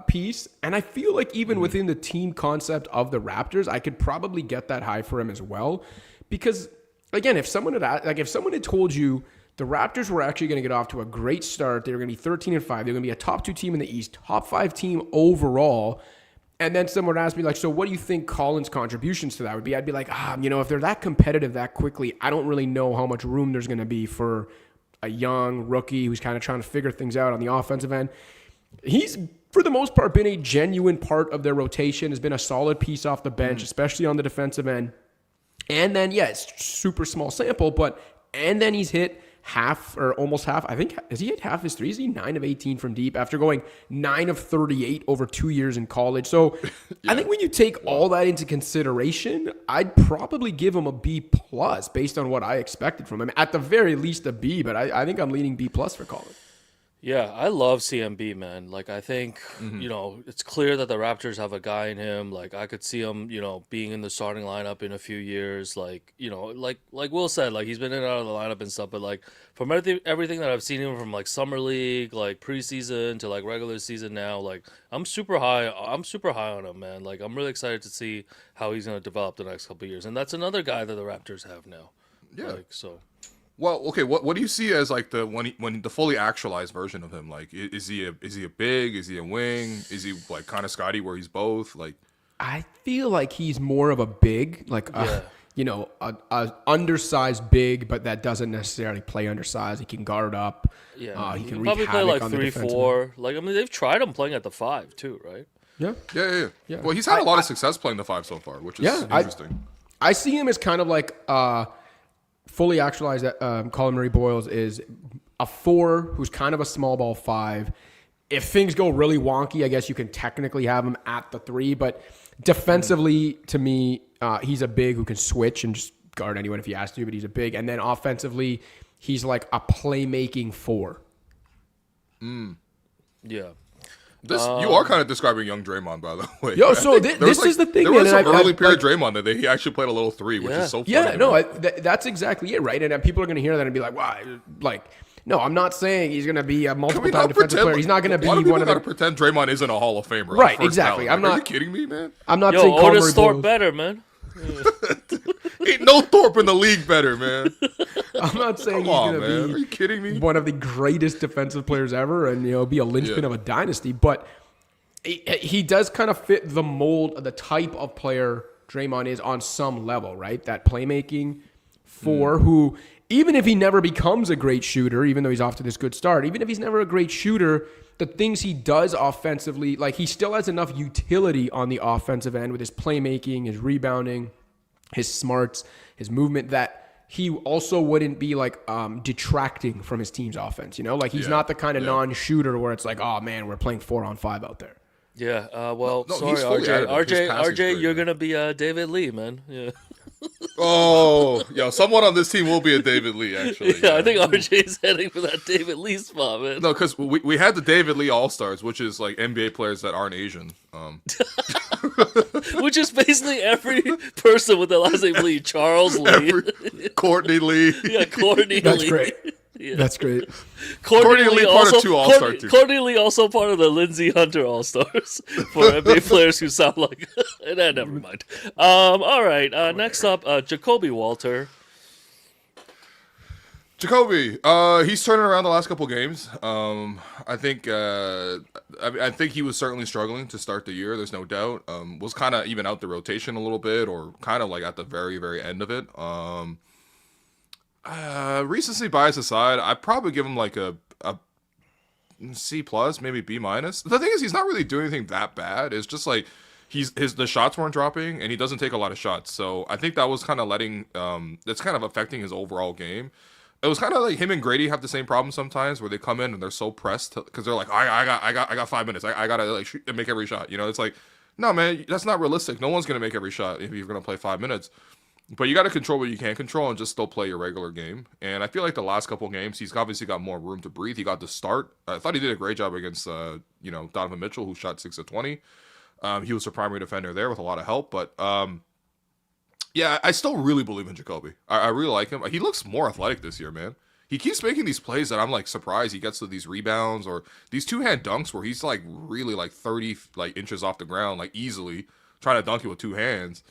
piece, and I feel like even within the team concept of the Raptors, I could probably get that high for him as well. Because again, if someone had told you the Raptors were actually going to get off to a great start, they were going to be 13-5, they're going to be a top 2 team in the East, top 5 team overall, and then someone would ask me like, so what do you think Collin's contributions to that would be? I'd be like, if they're that competitive that quickly, I don't really know how much room there's going to be for a young rookie who's kind of trying to figure things out on the offensive end. He's, for the most part, been a genuine part of their rotation, has been a solid piece off the bench, especially on the defensive end. And then, it's super small sample, and then he's hit half or almost half. I think, has he hit half his threes? Is he 9 of 18 from deep after going 9 of 38 over 2 years in college? So I think when you take all that into consideration, I'd probably give him a B+ based on what I expected from him. At the very least a B, but I think I'm leaning B+ for Collin. Yeah, I love CMB, man. Like, I think, it's clear that the Raptors have a guy in him. Like, I could see him, being in the starting lineup in a few years. Like, like Will said, like, he's been in and out of the lineup and stuff. But, like, from everything that I've seen him from, like, summer league, like, preseason to, like, regular season now, like, I'm super high on him, man. Like, I'm really excited to see how he's going to develop the next couple of years. And that's another guy that the Raptors have now. Yeah. Like, so... Well, okay. What do you see as like when the fully actualized version of him? Like, is he a big? Is he a wing? Is he like kind of Scottie where he's both? Like, I feel like he's more of a big, like a undersized big, but that doesn't necessarily play undersized. He can guard up. Yeah, he can probably wreak play havoc like on the 3-4. Like, I mean, they've tried him playing at the 5 too, right? Yeah. Well, he's had a lot of success playing the 5 so far, which is interesting. I see him as kind of like fully actualized. Collin Murray-Boyles is a 4 who's kind of a small ball 5. If things go really wonky, I guess you can technically have him at the 3. But defensively, to me, he's a big who can switch and just guard anyone if he has to. But he's a big, and then offensively, he's like a playmaking 4. Yeah. You are kind of describing young Draymond, by the way. Yo, so this is the thing. There was some early period Draymond that he actually played a little 3, which is so funny. Yeah, no, that's exactly it, right? And people are going to hear that and be like, "Why?" Like, no, I'm not saying he's going to be a multiple-time defensive player. He's not going to be one of the. Got to pretend Draymond isn't a Hall of Famer, right? Exactly. Are you kidding me, man? I'm not saying Otis Thorpe better, man. Ain't no Thorpe in the league better, man. I'm not saying he's going to be. Are you kidding me? One of the greatest defensive players ever, and be a linchpin of a dynasty, but. He does kind of fit the mold of the type of player Draymond is on some level, right? That playmaking 4 who, even if he never becomes a great shooter, even though he's off to this good start, even if he's never a great shooter, the things he does offensively, like he still has enough utility on the offensive end with his playmaking, his rebounding, his smarts, his movement that he also wouldn't be like detracting from his team's offense, Like he's not the kind of non-shooter where it's like, oh man, we're playing 4-on-5 out there. Yeah, sorry, RJ. RJ, you're gonna be David Lee, man. Yeah. Someone on this team will be a David Lee, actually. Yeah, I think RJ's heading for that David Lee spot, man. No, because we had the David Lee All-Stars, which is like NBA players that aren't Asian. Which is basically every person with the last name Lee. Charles Lee. Courtney Lee. Yeah, Courtney That's Lee. great. Yeah. That's great. Courtney Lee part also, of 2 All-Star teams. Courtney Lee also part of the Lindsey Hunter All-Stars for NBA players who sound like... never mind. All right, next up, Jakob Poeltl. Jacoby, he's turning around the last couple games. I think he was certainly struggling to start the year. There's no doubt. Was kind of even out the rotation a little bit, or kind of like at the very, very end of it. Recency bias aside, I'd probably give him like a C plus, maybe B minus. The thing is, he's not really doing anything that bad. It's just like the shots weren't dropping, and he doesn't take a lot of shots. So I think that was kind of that's kind of affecting his overall game. It was kind of like him and Gradey have the same problem sometimes, where they come in and they're so pressed because they're like, I got 5 minutes. I gotta like shoot and make every shot. You know, it's like, no man, that's not realistic. No one's gonna make every shot if you're gonna play 5 minutes. But you got to control what you can control and just still play your regular game. And I feel like the last couple of games, he's obviously got more room to breathe. He got to start. I thought he did a great job against, Donovan Mitchell, who shot 6 of 20. He was the primary defender there with a lot of help. But, yeah, I still really believe in Jakobi. I really like him. He looks more athletic this year, man. He keeps making these plays that I'm, like, surprised. He gets to these rebounds or these two-hand dunks where he's, like, really, like, 30 inches off the ground, like, easily trying to dunk it with two hands.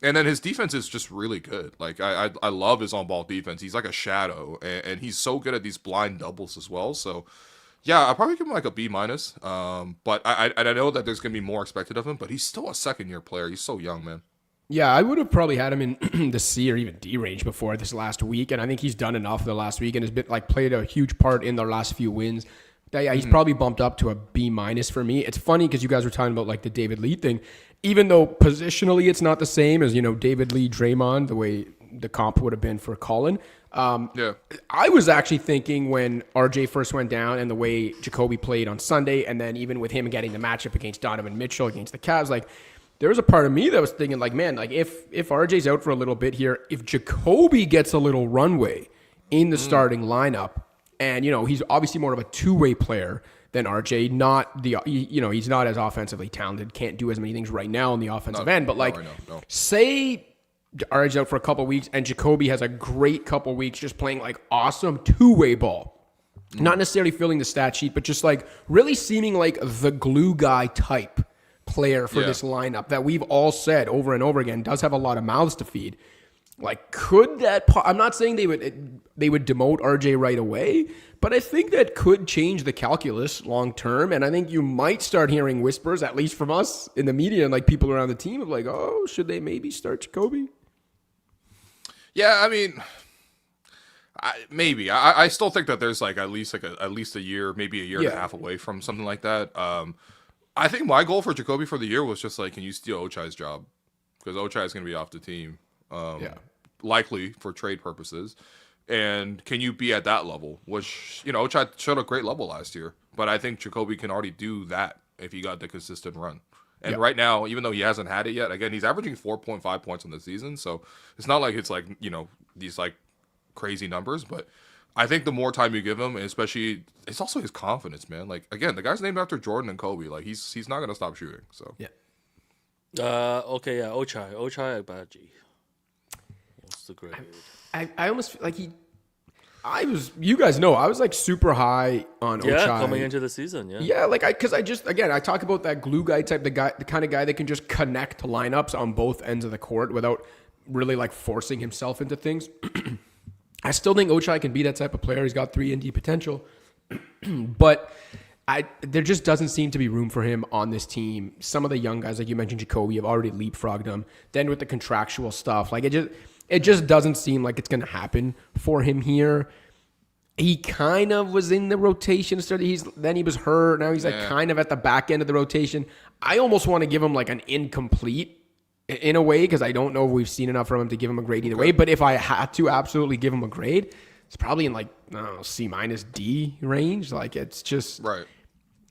And then his defense is just really good. Like, I love his on-ball defense. He's like a shadow, and he's so good at these blind doubles as well. So, yeah, I'll probably give him like a B minus. But I know that there's going to be more expected of him, but he's still a second-year player. He's so young, man. Yeah, I would have probably had him in the C or even D range before this last week, and I think he's done enough the last week and has been played a huge part in their last few wins. Yeah, he's probably bumped up to a B minus for me. It's funny because you guys were talking about the David Lee thing. Even though positionally it's not the same as, David Lee, Draymond, the way the comp would have been for Collin. Yeah. I was actually thinking when RJ first went down and the way Jakobi played on Sunday, and then even with him getting the matchup against Donovan Mitchell against the Cavs, there was a part of me that was thinking, if RJ's out for a little bit here, if Jakobi gets a little runway in the starting lineup, and, he's obviously more of a two-way player than RJ, he's not as offensively talented, can't do as many things right now on the offensive end, but say RJ's out for a couple weeks and Jakobi has a great couple weeks just playing awesome two-way ball. Not necessarily filling the stat sheet, but just really seeming like the glue guy type player for this lineup that we've all said over and over again does have a lot of mouths to feed. Could that? I'm not saying they would demote RJ right away, but I think that could change the calculus long term. And I think you might start hearing whispers, at least from us in the media and people around the team, of should they maybe start Jakobi? Yeah, I mean, maybe. I still think that there's at least a year, maybe a year and a half away from something like that. I think my goal for Jakobi for the year was just can you steal Ochai's job? Because Ochai is going to be off the team. Likely for trade purposes, and can you be at that level? Which Ochai showed a great level last year, but I think Jakobi can already do that if he got the consistent run. And right now, even though he hasn't had it yet, again he's averaging 4.5 points on the season, so it's not like it's these crazy numbers. But I think the more time you give him, and especially it's also his confidence, man. Again, the guy's named after Jordan and Kobe. He's not gonna stop shooting. So Ochai Agbaji. The grade. I almost I was, you guys know, I was super high on Ochai. Yeah, coming into the season, yeah. Yeah, I talk about that glue guy type, the kind of guy that can just connect lineups on both ends of the court without really forcing himself into things. I still think Ochai can be that type of player. He's got 3-and-D potential. But there just doesn't seem to be room for him on this team. Some of the young guys, like you mentioned, Jakobi, have already leapfrogged him. Then with the contractual stuff, it just doesn't seem like it's going to happen for him here. He kind of was in the rotation. Then he was hurt. Now he's kind of at the back end of the rotation. I almost want to give him an incomplete in a way because I don't know if we've seen enough from him to give him a grade either way. But if I had to absolutely give him a grade, it's probably in C minus D range. It's just right.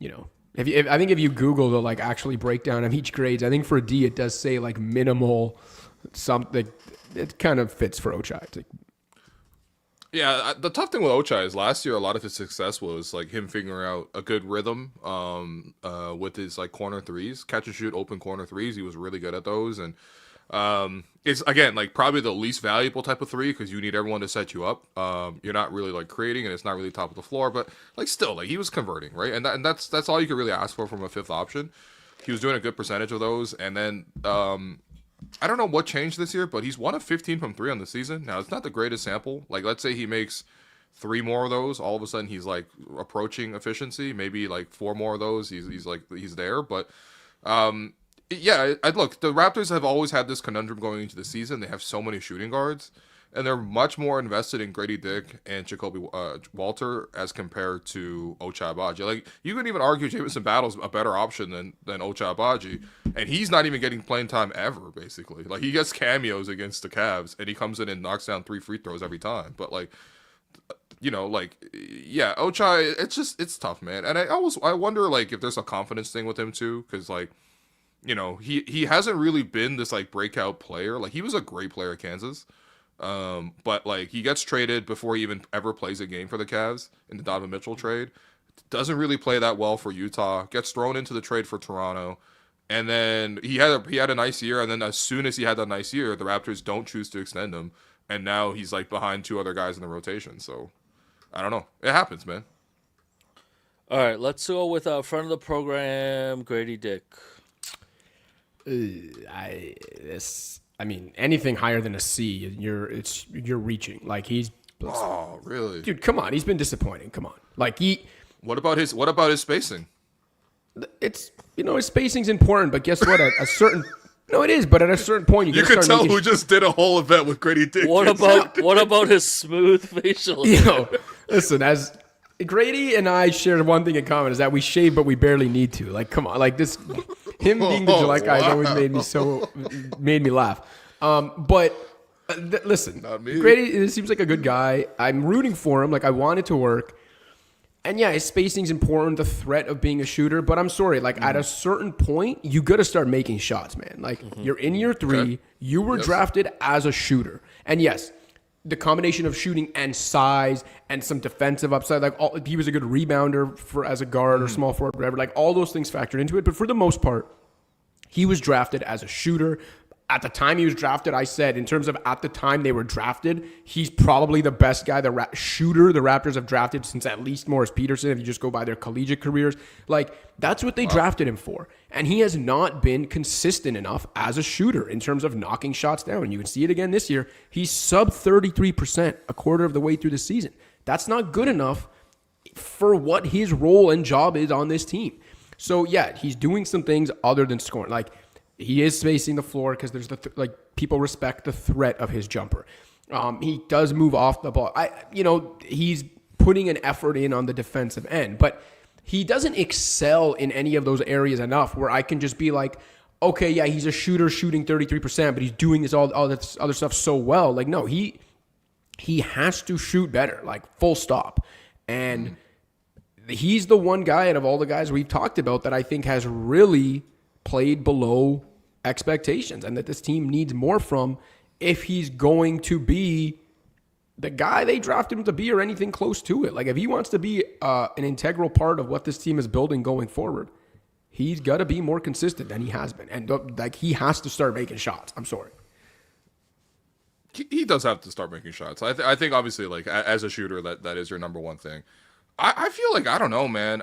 I think if you Google the actually breakdown of each grades, I think for a D it does say minimal something. It kind of fits for Ochai. Yeah, the tough thing with Ochai is last year a lot of his success was him figuring out a good rhythm with his corner threes, catch and shoot open corner threes. He was really good at those, and it's again probably the least valuable type of three because you need everyone to set you up. You're not really creating, and it's not really top of the floor, but still he was converting, right? And that's all you could really ask for from a fifth option. He was doing a good percentage of those, and then I don't know what changed this year, but he's 1 of 15 from 3 on the season. Now, it's not the greatest sample. Let's say he makes 3 more of those. All of a sudden, he's approaching efficiency. Maybe 4 more of those. He's there. But look, the Raptors have always had this conundrum going into the season. They have so many shooting guards, and they're much more invested in Gradey Dick and Jakob Poeltl as compared to Ochai Agbaji. Like, you could even argue Jamison Battle's a better option than Ochai Agbaji, and he's not even getting playing time ever, basically. Like, he gets cameos against the Cavs, and he comes in and knocks down 3 free throws every time. But, like, yeah, Ochai, it's tough, man. And I wonder, like, if there's a confidence thing with him, too, because, like, he hasn't really been this, like, breakout player. Like, he was a great player at Kansas. But like, he gets traded before he even ever plays a game for the Cavs in the Donovan Mitchell trade. Doesn't really play that well for Utah. Gets thrown into the trade for Toronto, and then he had a nice year. And then as soon as he had that nice year, the Raptors don't choose to extend him, and now he's like behind 2 other guys in the rotation. So I don't know. It happens, man. All right, let's go with our friend of the program, Gradey Dick. I mean, anything higher than a C, you're reaching. Like, Oh, really? dude, come on, he's been disappointing. Come on, like What about his spacing? it's his spacing's important, but guess what? A certain no, it is, but at a certain point, You can tell who just did a whole event with Gradey Dick. What about his smooth facial? Listen, as Gradey and I share one thing in common is that we shave, but we barely need to. Like, come on, like this. Him being the Gillette guy has always made me laugh. But listen, Gradey, it seems like a good guy. I'm rooting for him. Like, I want it to work. And yeah, his spacing's important, the threat of being a shooter. But I'm sorry, like, at a certain point, you got to start making shots, man. Like, you're in year 3. Okay. You were drafted as a shooter. And yes, the combination of shooting and size and some defensive upside, like, he was a good rebounder as a guard or small forward, whatever. Like, all those things factored into it. But for the most part, he was drafted as a shooter. At the time he was drafted, I said, in terms of at the time they were drafted, he's probably the best guy, shooter the Raptors have drafted since at least Morris Peterson, if you just go by their collegiate careers. Like, that's what they drafted him for. And he has not been consistent enough as a shooter in terms of knocking shots down. And you can see it again this year. He's sub 33% a quarter of the way through the season. That's not good enough for what his role and job is on this team. So, yeah, he's doing some things other than scoring. Like, he is spacing the floor because there's people respect the threat of his jumper. He does move off the ball. He's putting an effort in on the defensive end, but he doesn't excel in any of those areas enough where I can just be like, okay, yeah, he's a shooter shooting 33%, but he's doing all this other stuff so well. Like, no, he has to shoot better, like, full stop. And he's the one guy out of all the guys we've talked about that I think has really played below expectations and that this team needs more from if he's going to be the guy they drafted him to be or anything close to it. Like, if he wants to be an integral part of what this team is building going forward, he's got to be more consistent than he has been. And, like, he has to start making shots. I'm sorry. He does have to start making shots. I think, obviously, like, as a shooter, that is your number one thing. I feel like, I don't know, man.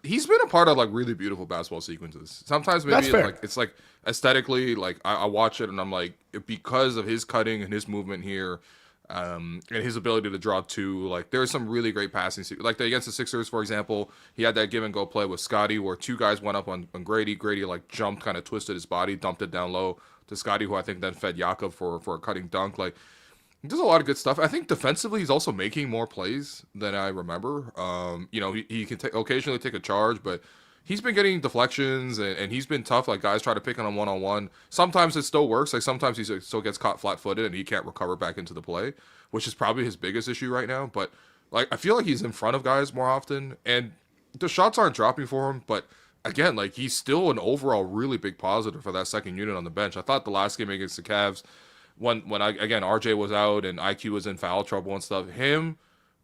He's been a part of, like, really beautiful basketball sequences. Sometimes maybe it's like aesthetically, like, I watch it and I'm like, because of his cutting and his movement here, and his ability to draw 2, like, there's some really great passing. Like, against the Sixers, for example, he had that give and go play with Scottie where 2 guys went up on Gradey. Gradey, like, jumped, kind of twisted his body, dumped it down low to Scottie, who I think then fed Jakob for a cutting dunk. Like, there's a lot of good stuff. I think defensively, he's also making more plays than I remember. He can occasionally take a charge, but he's been getting deflections and he's been tough. Like, guys try to pick on him one-on-one. Sometimes it still works. Like, sometimes he still gets caught flat-footed and he can't recover back into the play, which is probably his biggest issue right now. But, like, I feel like he's in front of guys more often and the shots aren't dropping for him. But again, like, he's still an overall really big positive for that second unit on the bench. I thought the last game against the Cavs, when RJ was out and IQ was in foul trouble and stuff, him,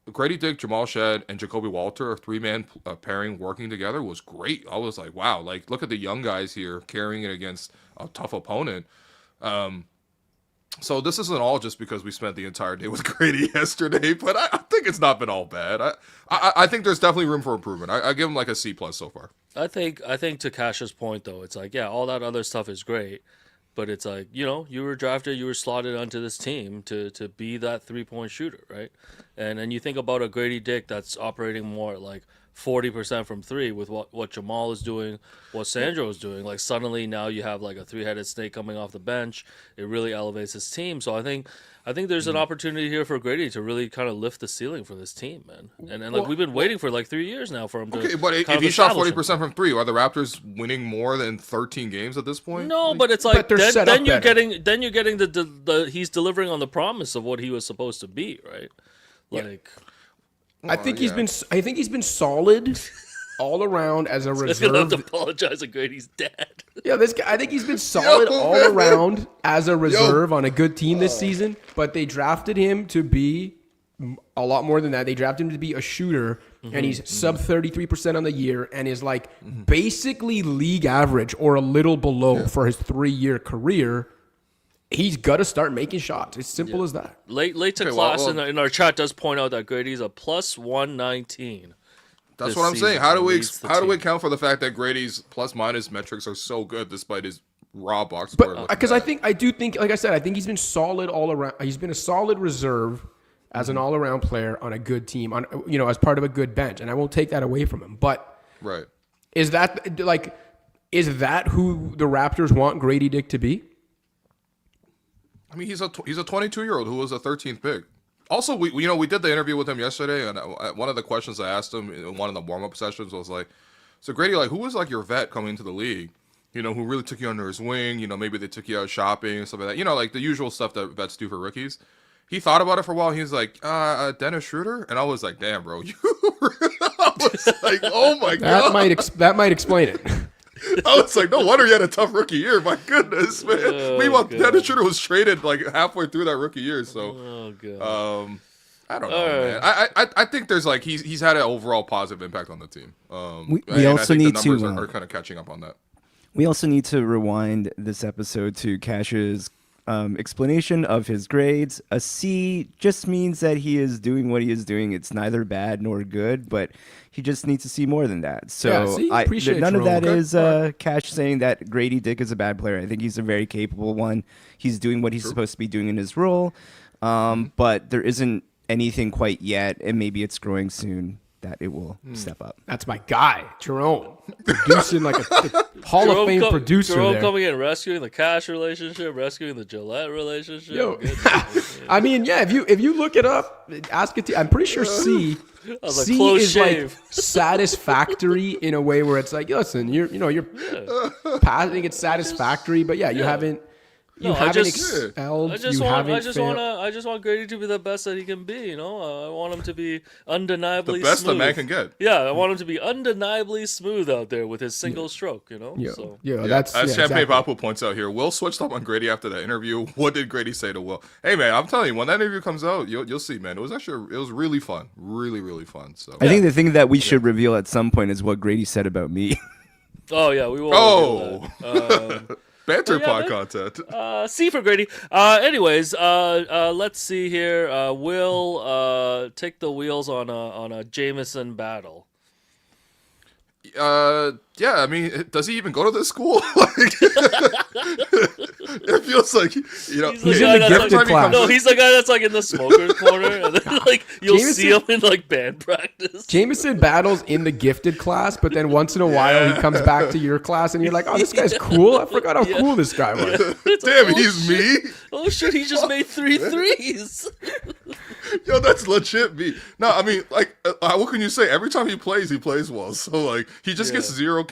Gradey Dick, Jamal, Shead, and Jakob Poeltl, a 3-man pairing working together was great. I was like, wow, like, look at the young guys here carrying it against a tough opponent. So this isn't all just because we spent the entire day with Gradey yesterday, but I think it's not been all bad. I think there's definitely room for improvement. I give him like a C+ so far. I think to Kash's point, though, it's like, yeah, all that other stuff is great. But it's like, you were drafted, you were slotted onto this team to be that 3-point shooter, right? And then you think about a Gradey Dick that's operating more at like 40% from three with what Jamal is doing, what Sandro is doing. Like suddenly now you have like a three-headed snake coming off the bench. It really elevates his team. So I think there's an opportunity here for Gradey to really kind of lift the ceiling for this team, man. And like we've been waiting for like 3 years now for him to. Okay, but if he shot 40% from three, are the Raptors winning more than 13 games at this point? No, but it's like but then you're getting the he's delivering on the promise of what he was supposed to be, right? Like. I think he's been solid all around as a He's gonna have reserve. to apologize to Grady's dad. Yeah, this guy. I think he's been solid all around as a reserve on a good team this season. But they drafted him to be a lot more than that. They drafted him to be a shooter, and he's sub 33% on the year, and is like basically league average or a little below for his 3-year career. He's got to start making shots. It's simple as that. Late to class in our chat does point out that Grady's a plus 119. That's what I'm saying. How do we account for the fact that Grady's plus minus metrics are so good despite his raw box score? But because I think, like I said, I think he's been solid all around. He's been a solid reserve as an all-around player on a good team, as part of a good bench, and I won't take that away from him. But right, is that who the Raptors want Gradey Dick to be? I mean, he's a 22-year-old who was a 13th pick. Also, we did the interview with him yesterday, and one of the questions I asked him in one of the warm-up sessions was like, "So Gradey, like, who was like your vet coming into the league? Who really took you under his wing? Maybe they took you out shopping and stuff like that. Like the usual stuff that vets do for rookies." He thought about it for a while. He was like, "Dennis Schroeder," and I was like, "Damn, bro, you." I was like, "Oh my god." That might explain it. I was like, no wonder he had a tough rookie year. My goodness, man. Meanwhile, Dennis Schroeder was traded like halfway through that rookie year. So, I don't know, man. I think there's like he's had an overall positive impact on the team. We also need the numbers are kind of catching up on that. We also need to rewind this episode to Cash's explanation of his grades. A C just means that he is doing what he is doing. It's neither bad nor good, but he just needs to see more than that. So none of that is Cash saying that Gradey Dick is a bad player. I think he's a very capable one. He's doing what he's supposed to be doing in his role, but there isn't anything quite yet, and maybe it's growing soon that it will step up. That's my guy, Jerome, producing like a Hall of Fame producer. Jerome there. coming in, rescuing the Cash relationship, rescuing the Gillette relationship. Yo. I mean, yeah. If you look it up, ask it. I'm pretty sure C is like satisfactory in a way where it's like, listen, you're passing. It's satisfactory, but yeah, you haven't. You haven't excelled. I just want Gradey to be the best that he can be. I want him to be undeniably the best smooth. a man can get. Yeah, I want him to be undeniably smooth out there with his single stroke. That's as Champagne Papu points out here. Will switched up on Gradey after that interview. What did Gradey say to Will? Hey man, I'm telling you, when that interview comes out, you'll see, man. It was really fun, really really fun. So I think the thing that we should reveal at some point is what Gradey said about me. Oh yeah, we will. Banter pod content. C for Gradey. Anyways, let's see here. Will take the wheels on a Jamison battle. Yeah, I mean, does he even go to this school? It feels like he's in the gifted class. No, he's the guy that's like in the smoker's corner, and then like you'll see him in like band practice. Jamison battles in the gifted class, but then once in a while he comes back to your class, and you're like, "Oh, this guy's cool. I forgot how cool this guy was." Damn, he's me. Oh shit, he just made 3 threes. Yo, that's legit me. No, I mean, like, what can you say? Every time he plays well. So like, he just gets zero.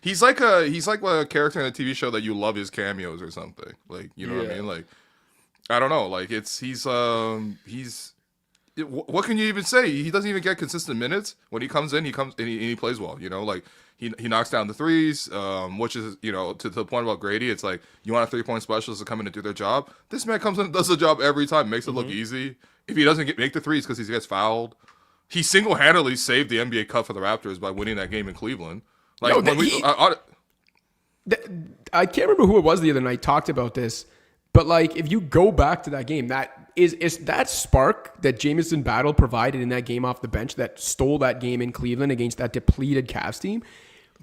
He's like a character in a TV show that you love his cameos or something. Like, you know what I mean? Like, I don't know. Like, what can you even say? He doesn't even get consistent minutes. When he comes in, he plays well. Like he knocks down the threes, which is to the point about Gradey. It's like you want a 3-point specialist to come in and do their job. This man comes in and does the job every time, makes it look easy. If he doesn't make the threes because he gets fouled, he single-handedly saved the NBA Cup for the Raptors by winning that game in Cleveland. Like I can't remember who it was the other night talked about this, but like if you go back to that game, that is that spark that Jamison Battle provided in that game off the bench that stole that game in Cleveland against that depleted Cavs team.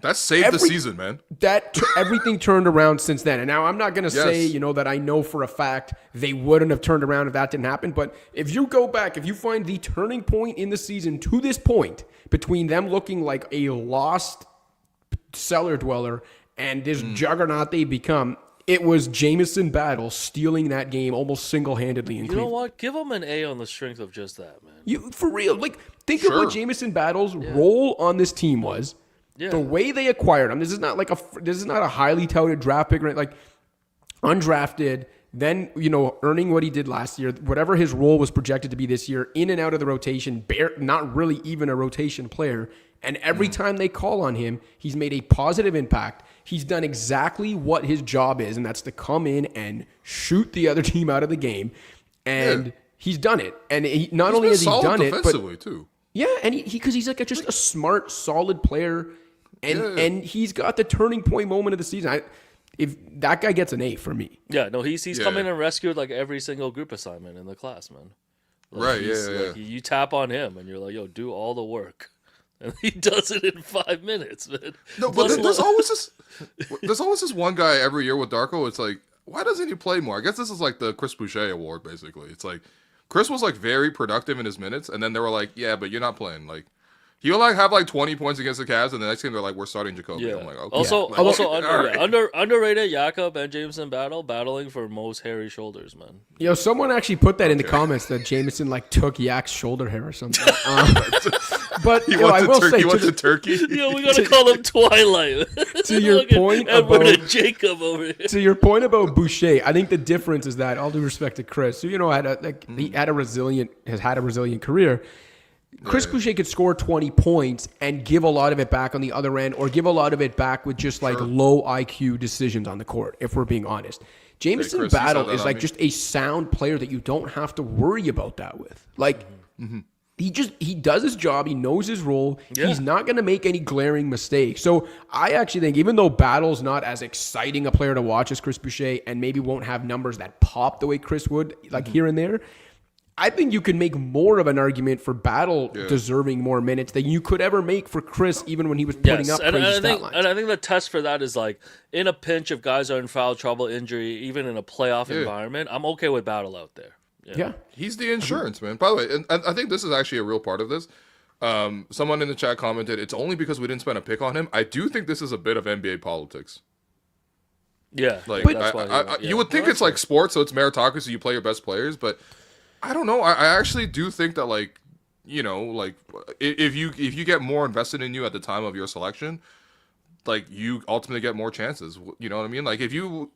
That saved the season, man. Everything turned around since then. And now I'm not going to say, that I know for a fact they wouldn't have turned around if that didn't happen. But if you go back, if you find the turning point in the season to this point between them looking like a lost cellar dweller and this juggernaut they become, it was Jamison Battle stealing that game almost single-handedly in Cleveland. You know what? Give him an A on the strength of just that, man. For real. Like, think of what Jamison Battle's role on this team was. Yeah. The way they acquired him. This is not a highly touted draft pick, right? Like undrafted, then earning what he did last year, whatever his role was projected to be this year, in and out of the rotation, not really even a rotation player. And every time they call on him, he's made a positive impact. He's done exactly what his job is, and that's to come in and shoot the other team out of the game. And he's done it. And he's only has he done it, but too. Yeah, and because he's like just a smart, solid player. And he's got the turning point moment of the season. If that guy gets an A for me. Yeah, no, he's come in and rescued like every single group assignment in the class, man. Like, right, you tap on him and you're like, yo, do all the work. And he does it in 5 minutes, man. No, but there's always this one guy every year with Darko. It's like, why doesn't he play more? I guess this is like the Chris Boucher award, basically. It's like, Chris was like very productive in his minutes, and then they were like, yeah, but you're not playing. Like, he'll like have like 20 points against the Cavs, and the next game they're like, we're starting Jacoby. Yeah. I'm like, okay. Also underrated Jakob and Jamison battling for most hairy shoulders, man. Someone actually put that in the comments that Jamison like took Yak's shoulder hair or something. But I will say, he wants a turkey. Yeah, we gotta call him Twilight. To your point about Jacob over here. To your point about Boucher, I think the difference is that, all due respect to Chris, who he has had a resilient career. Chris Boucher could score 20 points and give a lot of it back on the other end, or give a lot of it back with just like low IQ decisions on the court, if we're being honest. Jamison Battle is like just a sound player that you don't have to worry about that with. Like, he does his job. He knows his role. Yeah. He's not going to make any glaring mistakes. So I actually think, even though Battle's not as exciting a player to watch as Chris Boucher, and maybe won't have numbers that pop the way Chris would, like here and there, I think you can make more of an argument for Battle deserving more minutes than you could ever make for Chris, even when he was putting up crazy stat lines. And I think the test for that is like, in a pinch, if guys are in foul trouble, injury, even in a playoff environment, I'm okay with Battle out there. Yeah. He's the insurance, man. By the way, and I think this is actually a real part of this. Someone in the chat commented, it's only because we didn't spend a pick on him. I do think this is a bit of NBA politics. Yeah. Like, you would think it's like sports, so it's meritocracy, you play your best players, but I don't know. I actually do think that, like, like if you get more invested in you at the time of your selection, like, you ultimately get more chances. You know what I mean? Like, if you,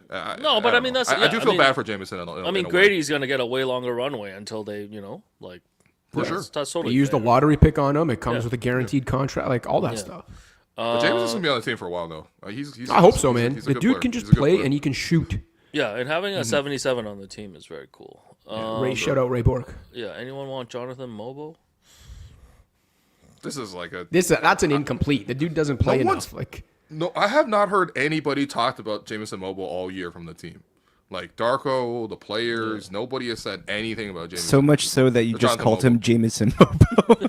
I mean, that's. I do feel bad for Jamison. Grady's gonna get a way longer runway until they, for sure. That's totally. They used a lottery pick on him. It comes with a guaranteed contract, like all that stuff. But Jamison's gonna be on the team for a while, though. I hope so, man. The dude can just play and he can shoot. Yeah, and having a 77 on the team is very cool. Shout out Ray Bork. Yeah, anyone want Jonathan Mobo? This is like that's an incomplete. The dude doesn't play enough. No, I have not heard anybody talk about Jamison Mobile all year from the team. Like Darko, the players, nobody has said anything about Jamison. So much so that you just called him Jamison Mobile.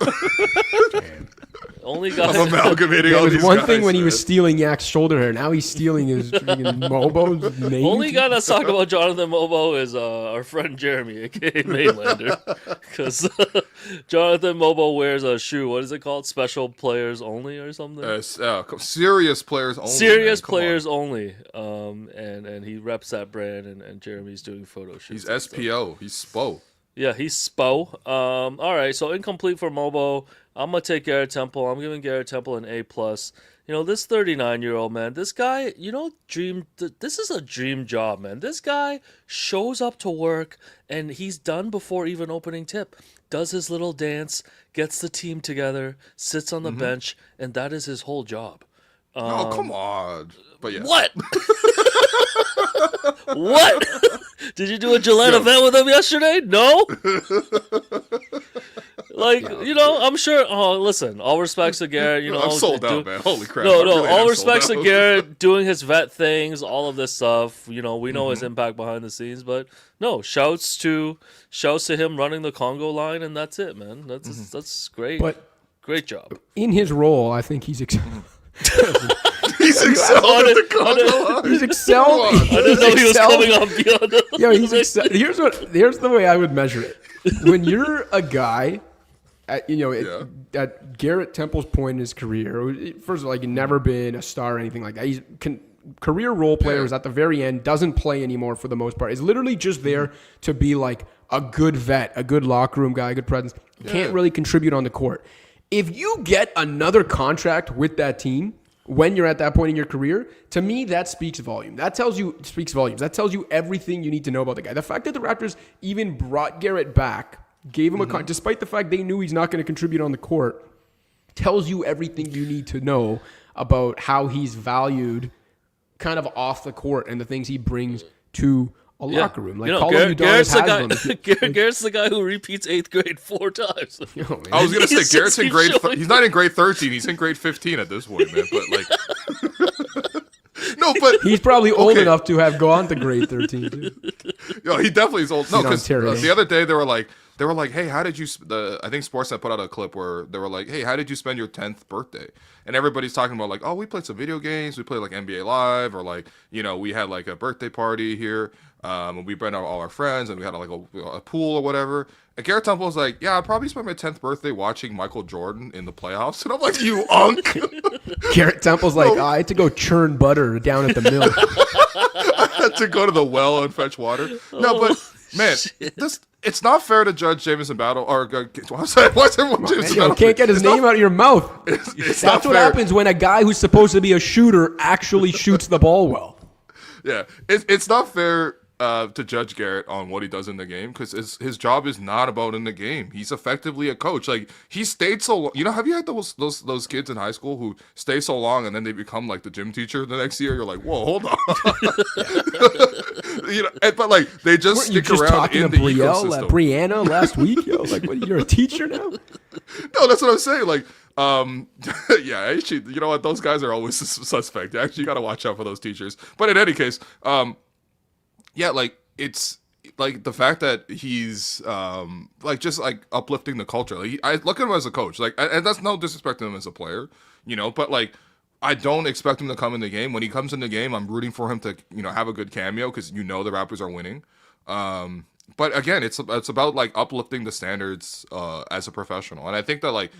Only guy. I'm amalgamating all these these one guys, thing when he man. was stealing Yak's shoulder hair. Now he's stealing his Mobo's name. Only guy that's talking about Jonathan Mobo is our friend Jeremy, aka Mainlander, because Jonathan Mobo wears a shoe. What is it called? Special players only or something? Serious players only. Serious players only. And he reps that brand, and Jeremy's doing photo shoots. He's SPO. He's SPO. Yeah, he's SPO. All right, so incomplete for Mobo. I'm gonna take Garrett Temple. I'm giving Garrett Temple an A+. This 39-year-old man, this guy, this is a dream job, man. This guy shows up to work, and he's done before even opening tip. Does his little dance, gets the team together, sits on the bench, and that is his whole job. Oh, come on. But yeah. What? What? Did you do a Gillette event with him yesterday? No? I'm sure. Oh, listen, all respects to Garrett. I'm sold out, man. Holy crap. All respects to Garrett doing his vet things, all of this stuff. We know his impact behind the scenes, but no, shouts to him running the Congo line, and that's it, man. That's great. But great job. In his role, I think he's He's excelled at the conga line. He's excelled. I didn't know he was coming on beyond the Yo, here's the way I would measure it. When you're a guy, at Garrett Temple's point in his career, first of all, like, he'd never been a star or anything like that. He's career role player is at the very end, doesn't play anymore for the most part. Is literally just there to be like a good vet, a good locker room guy, a good presence. Can't really contribute on the court. If you get another contract with that team when you're at that point in your career, to me, that speaks volume. That tells you everything you need to know about the guy. The fact that the Raptors even brought Garrett back, gave him a contract, despite the fact they knew he's not going to contribute on the court, tells you everything you need to know about how he's valued kind of off the court and the things he brings to a locker room. Like, Garrett's the guy who repeats 8th grade 4 times. I was going to say, Garrett's in grade... He's not in grade 13. He's in grade 15 at this point, man. But, like... No, but... He's probably old enough to have gone to grade 13, too. Yo, he definitely is old. No, because the other day they were like, hey, how did you... I think Sportsnet put out a clip where they were like, hey, how did you spend your 10th birthday? And everybody's talking about, like, oh, we played some video games. We played, like, NBA Live. Or, like, we had, like, a birthday party here. And we brought out all our friends. And we had, like, a pool or whatever. And Garrett Temple was like, yeah, I probably spent my 10th birthday watching Michael Jordan in the playoffs. And I'm like, you unk. Garrett Temple's like, I had to go churn butter down at the mill. I had to go to the well and fetch water. No, but... Man, it's not fair to judge Jamison Battle or what's everyone Jamison Battle? Can't get his name out of your mouth. That's what happens when a guy who's supposed to be a shooter actually shoots the ball well. Yeah, it's not fair to judge Garrett on what he does in the game because his job is not about in the game. He's effectively a coach. Like, he stayed so long. Have you had those kids in high school who stay so long and then they become like the gym teacher the next year? You're like, whoa, hold on. But like they just stick around in the ecosystem. Brianna last week, like, what? You're a teacher now? No, that's what I'm saying. Like, yeah, actually, you know what? Those guys are always suspect. Actually, you got to watch out for those teachers. But in any case, yeah, like, it's like the fact that he's like just like uplifting the culture. Like, I look at him as a coach, like, and that's no disrespect to him as a player, but like, I don't expect him to come in the game. When he comes in the game, I'm rooting for him to have a good cameo because the Raptors are winning. But again, it's about like uplifting the standards as a professional, and I think that like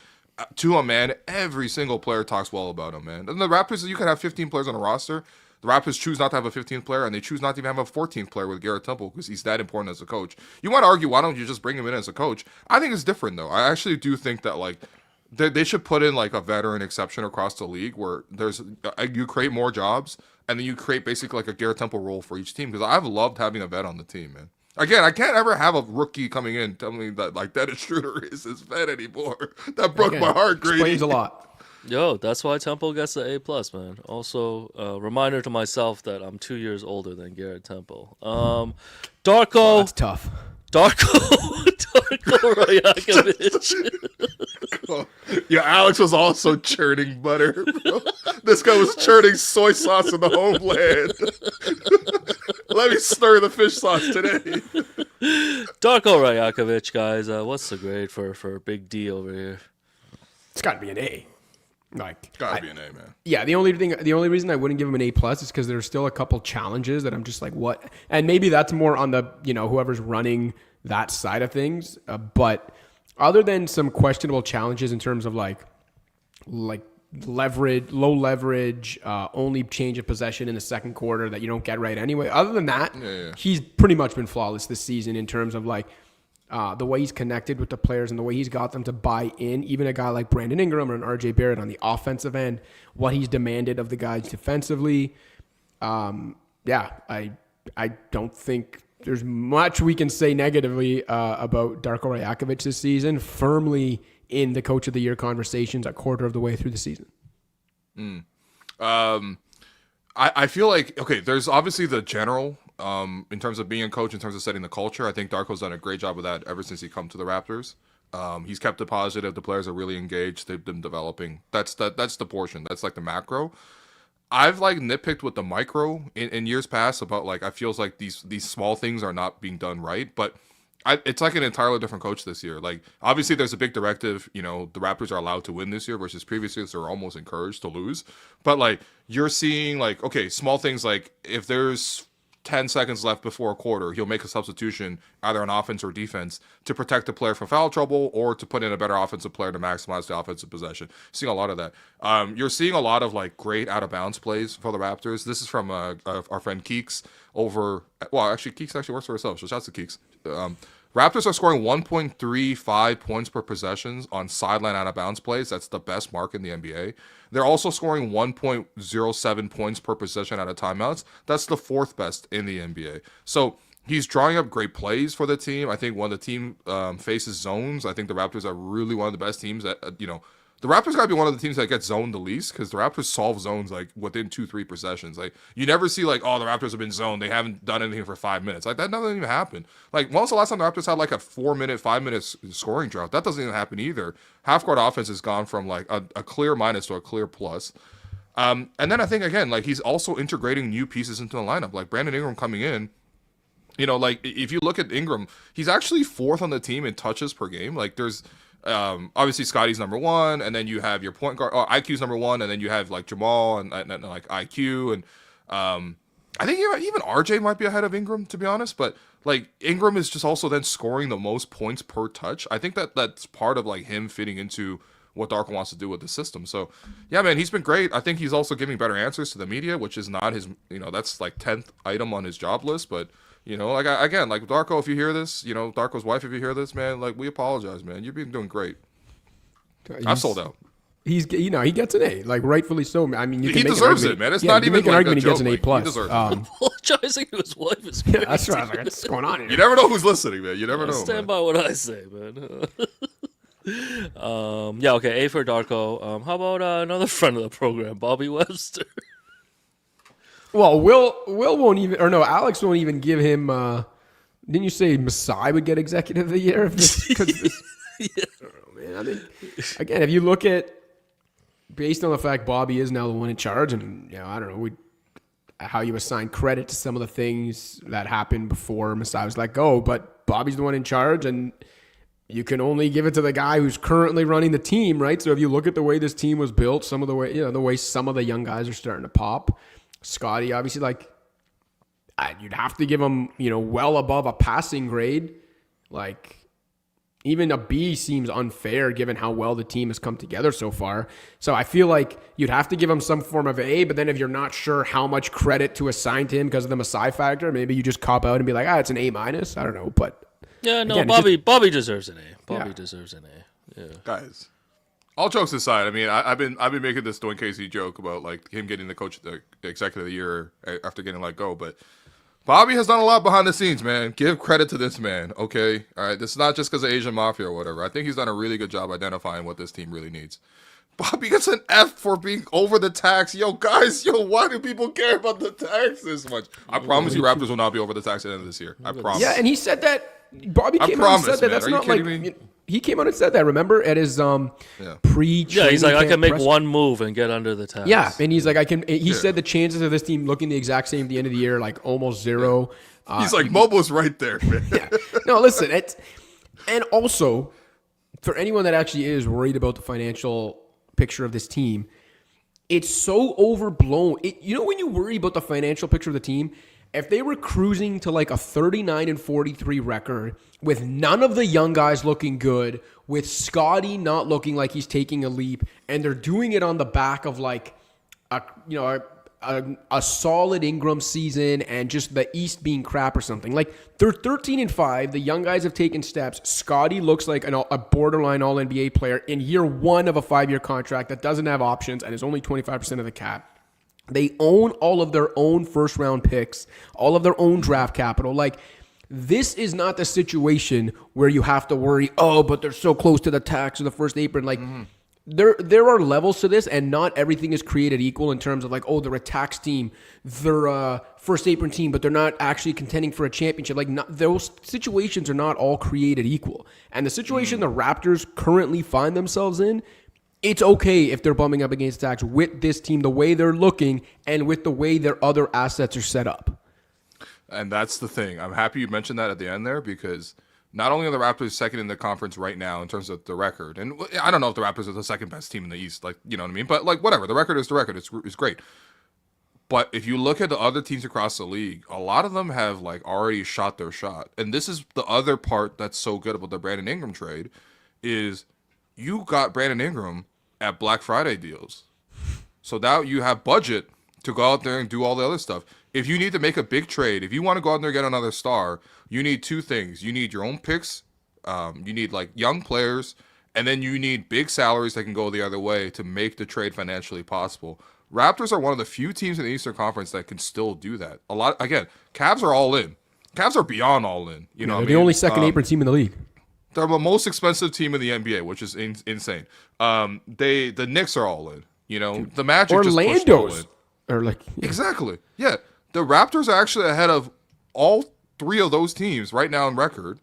to a man, every single player talks well about him, man. And the Raptors, you can have 15 players on a roster. The Raptors choose not to have a 15th player, and they choose not to even have a 14th player with Garrett Temple because he's that important as a coach. You want to argue, why don't you just bring him in as a coach? I think it's different, though. I actually do think that, like, they should put in, like, a veteran exception across the league where you create more jobs, and then you create basically, like, a Garrett Temple role for each team because I've loved having a vet on the team, man. Again, I can't ever have a rookie coming in telling me that, like, Dennis Schroeder is his vet anymore. That broke my heart, Gradey. Explains a lot. Yo, that's why Temple gets the A+, man. Also, reminder to myself that I'm 2 years older than Garrett Temple. Darko. Oh, that's tough. Darko Rajakovic. Yeah, Alex was also churning butter, bro. This guy was churning soy sauce in the homeland. Let me stir the fish sauce today. Darko Rajakovic, guys. What's the grade for Big D over here? It's got to be an A. Like, gotta be an A, man. Yeah, the only reason I wouldn't give him an A+ is because there's still a couple challenges that I'm just like, what? And maybe that's more on the whoever's running that side of things. But other than some questionable challenges in terms of like leverage, low leverage, only change of possession in the second quarter that you don't get right anyway. Other than that, he's pretty much been flawless this season in terms of like. The way he's connected with the players and the way he's got them to buy in, even a guy like Brandon Ingram or an RJ Barrett on the offensive end, what he's demanded of the guys defensively. I don't think there's much we can say negatively about Darko Rajakovic this season. Firmly in the Coach of the Year conversations a quarter of the way through the season. I feel like, okay, there's obviously the general in terms of being a coach, in terms of setting the culture. I think Darko's done a great job with that ever since he come to the Raptors. He's kept it positive. The players are really engaged. They've been developing. That's the portion. That's like the macro. I've like nitpicked with the micro in years past about like I feels like these small things are not being done right. But it's like an entirely different coach this year. Like, obviously, there's a big directive. You know, the Raptors are allowed to win this year versus previous years they're almost encouraged to lose. But like, you're seeing like, okay, small things like if there's 10 seconds left before a quarter, he'll make a substitution either on offense or defense to protect the player from foul trouble or to put in a better offensive player to maximize the offensive possession. Seeing a lot of that. You're seeing a lot of like great out of bounds plays for the Raptors. This is from our friend Keeks over. Well, actually, Keeks actually works for herself. So shouts to Keeks. Raptors are scoring 1.35 points per possessions on sideline out of bounds plays. That's the best mark in the NBA. They're also scoring 1.07 points per possession out of timeouts. That's the fourth best in the NBA. So he's drawing up great plays for the team. I think when the team faces zones, I think the Raptors are really one of the best teams that, the Raptors got to be one of the teams that get zoned the least because the Raptors solve zones like within 2-3 possessions. Like you never see like, oh, the Raptors have been zoned. They haven't done anything for 5 minutes. Like that doesn't even happen. Like when was the last time the Raptors had like a 4-minute, 5-minute scoring drought? That doesn't even happen either. Half court offense has gone from like a clear minus to a clear plus. And then I think again, like he's also integrating new pieces into the lineup. Like Brandon Ingram coming in. Like if you look at Ingram, he's actually fourth on the team in touches per game. Like there's obviously Scottie's number one, and then you have your point guard. IQ's number one, and then you have like Jamal and like IQ, and I think even RJ might be ahead of Ingram, to be honest. But like Ingram is just also then scoring the most points per touch. I think that's part of like him fitting into what Darko wants to do with the system. So yeah, man, he's been great. I think he's also giving better answers to the media, which is not his. That's like 10th item on his job list, but. Like Darko, if you hear this, Darko's wife, if you hear this, man, like we apologize, man. You've been doing great. I've sold out. He gets an A, like rightfully so. I mean, he deserves it, man. It's not even an like argument a he gets an A joke. plus. He deserves it. Apologizing to his wife is crazy. Yeah, that's right. Like, what's going on here? You never know who's listening, man. You never know. Stand man. by what I say, man. Okay, A for Darko. How about another friend of the program, Bobby Webster? Well, Will won't even, or no, Alex won't even give him. Didn't you say Masai would get Executive of the Year? If this, Yeah. I don't know, man. I think again, if you look at based on the fact Bobby is now the one in charge, and I don't know how you assign credit to some of the things that happened before Masai was let go, but Bobby's the one in charge, and you can only give it to the guy who's currently running the team, right? So if you look at the way this team was built, some of the way the way some of the young guys are starting to pop. Scottie, obviously, like you'd have to give him, well above a passing grade. Like even a B seems unfair given how well the team has come together so far. So I feel like you'd have to give him some form of A. But then if you're not sure how much credit to assign to him because of the Masai factor, maybe you just cop out and be like, it's an A minus. I don't know, but yeah, no, again, Bobby deserves an A. Bobby deserves an A. Yeah, guys. All jokes aside, I mean, I've been making this Dwayne Casey joke about like him getting the executive of the year after getting let go, but Bobby has done a lot behind the scenes, man. Give credit to this man, okay? All right, this is not just because of Asian Mafia or whatever. I think he's done a really good job identifying what this team really needs. Bobby gets an F for being over the tax. Guys, why do people care about the tax this much? I promise you Raptors will not be over the tax at the end of this year. I promise. Yeah, and he said that. Bobby came out and said that. Man. That's Are not you like kidding me? he came out and said that. Remember at his pre-training yeah. He's like, I can make press- one move and get under the tax. Yeah, and he's like, I can. He said the chances of this team looking the exact same at the end of the year, like almost zero. He's like, Mobo's right there, man. Yeah. No, listen, and also for anyone that actually is worried about the financial picture of this team, it's so overblown. When you worry about the financial picture of the team, if they were cruising to like a 39-43 record with none of the young guys looking good, with Scottie not looking like he's taking a leap, and they're doing it on the back of like a solid Ingram season and just the East being crap or something. Like they're 13-5. The young guys have taken steps. Scottie looks like a borderline All-NBA player in year one of a 5-year contract that doesn't have options and is only 25% of the cap. They own all of their own first-round picks, all of their own draft capital. Like, this is not the situation where you have to worry, but they're so close to the tax or the first apron. Like, there are levels to this, and not everything is created equal in terms of like, they're a tax team, they're a first apron team, but they're not actually contending for a championship. Like, those situations are not all created equal. And the situation the Raptors currently find themselves in, it's okay if they're bumping up against tax with this team, the way they're looking, and with the way their other assets are set up. And that's the thing. I'm happy you mentioned that at the end there because not only are the Raptors second in the conference right now in terms of the record, and I don't know if the Raptors are the second best team in the East, like, you know what I mean? But, like, whatever. The record is the record. It's great. But if you look at the other teams across the league, a lot of them have, like, already shot their shot. And this is the other part that's so good about the Brandon Ingram trade is you got Brandon Ingram at Black Friday deals. So now you have budget to go out there and do all the other stuff. If you need to make a big trade, if you want to go out there and get another star, you need two things. You need your own picks, you need like young players, and then you need big salaries that can go the other way to make the trade financially possible. Raptors are one of the few teams in the Eastern Conference that can still do that. Cavs are all in. Cavs are beyond all in. You know, they're the only second apron team in the league. They're the most expensive team in the NBA, which is insane. The Knicks are all in. You know, the Magic Orlando's just pushed all in. or like Exactly. Yeah. The Raptors are actually ahead of all three of those teams right now in record,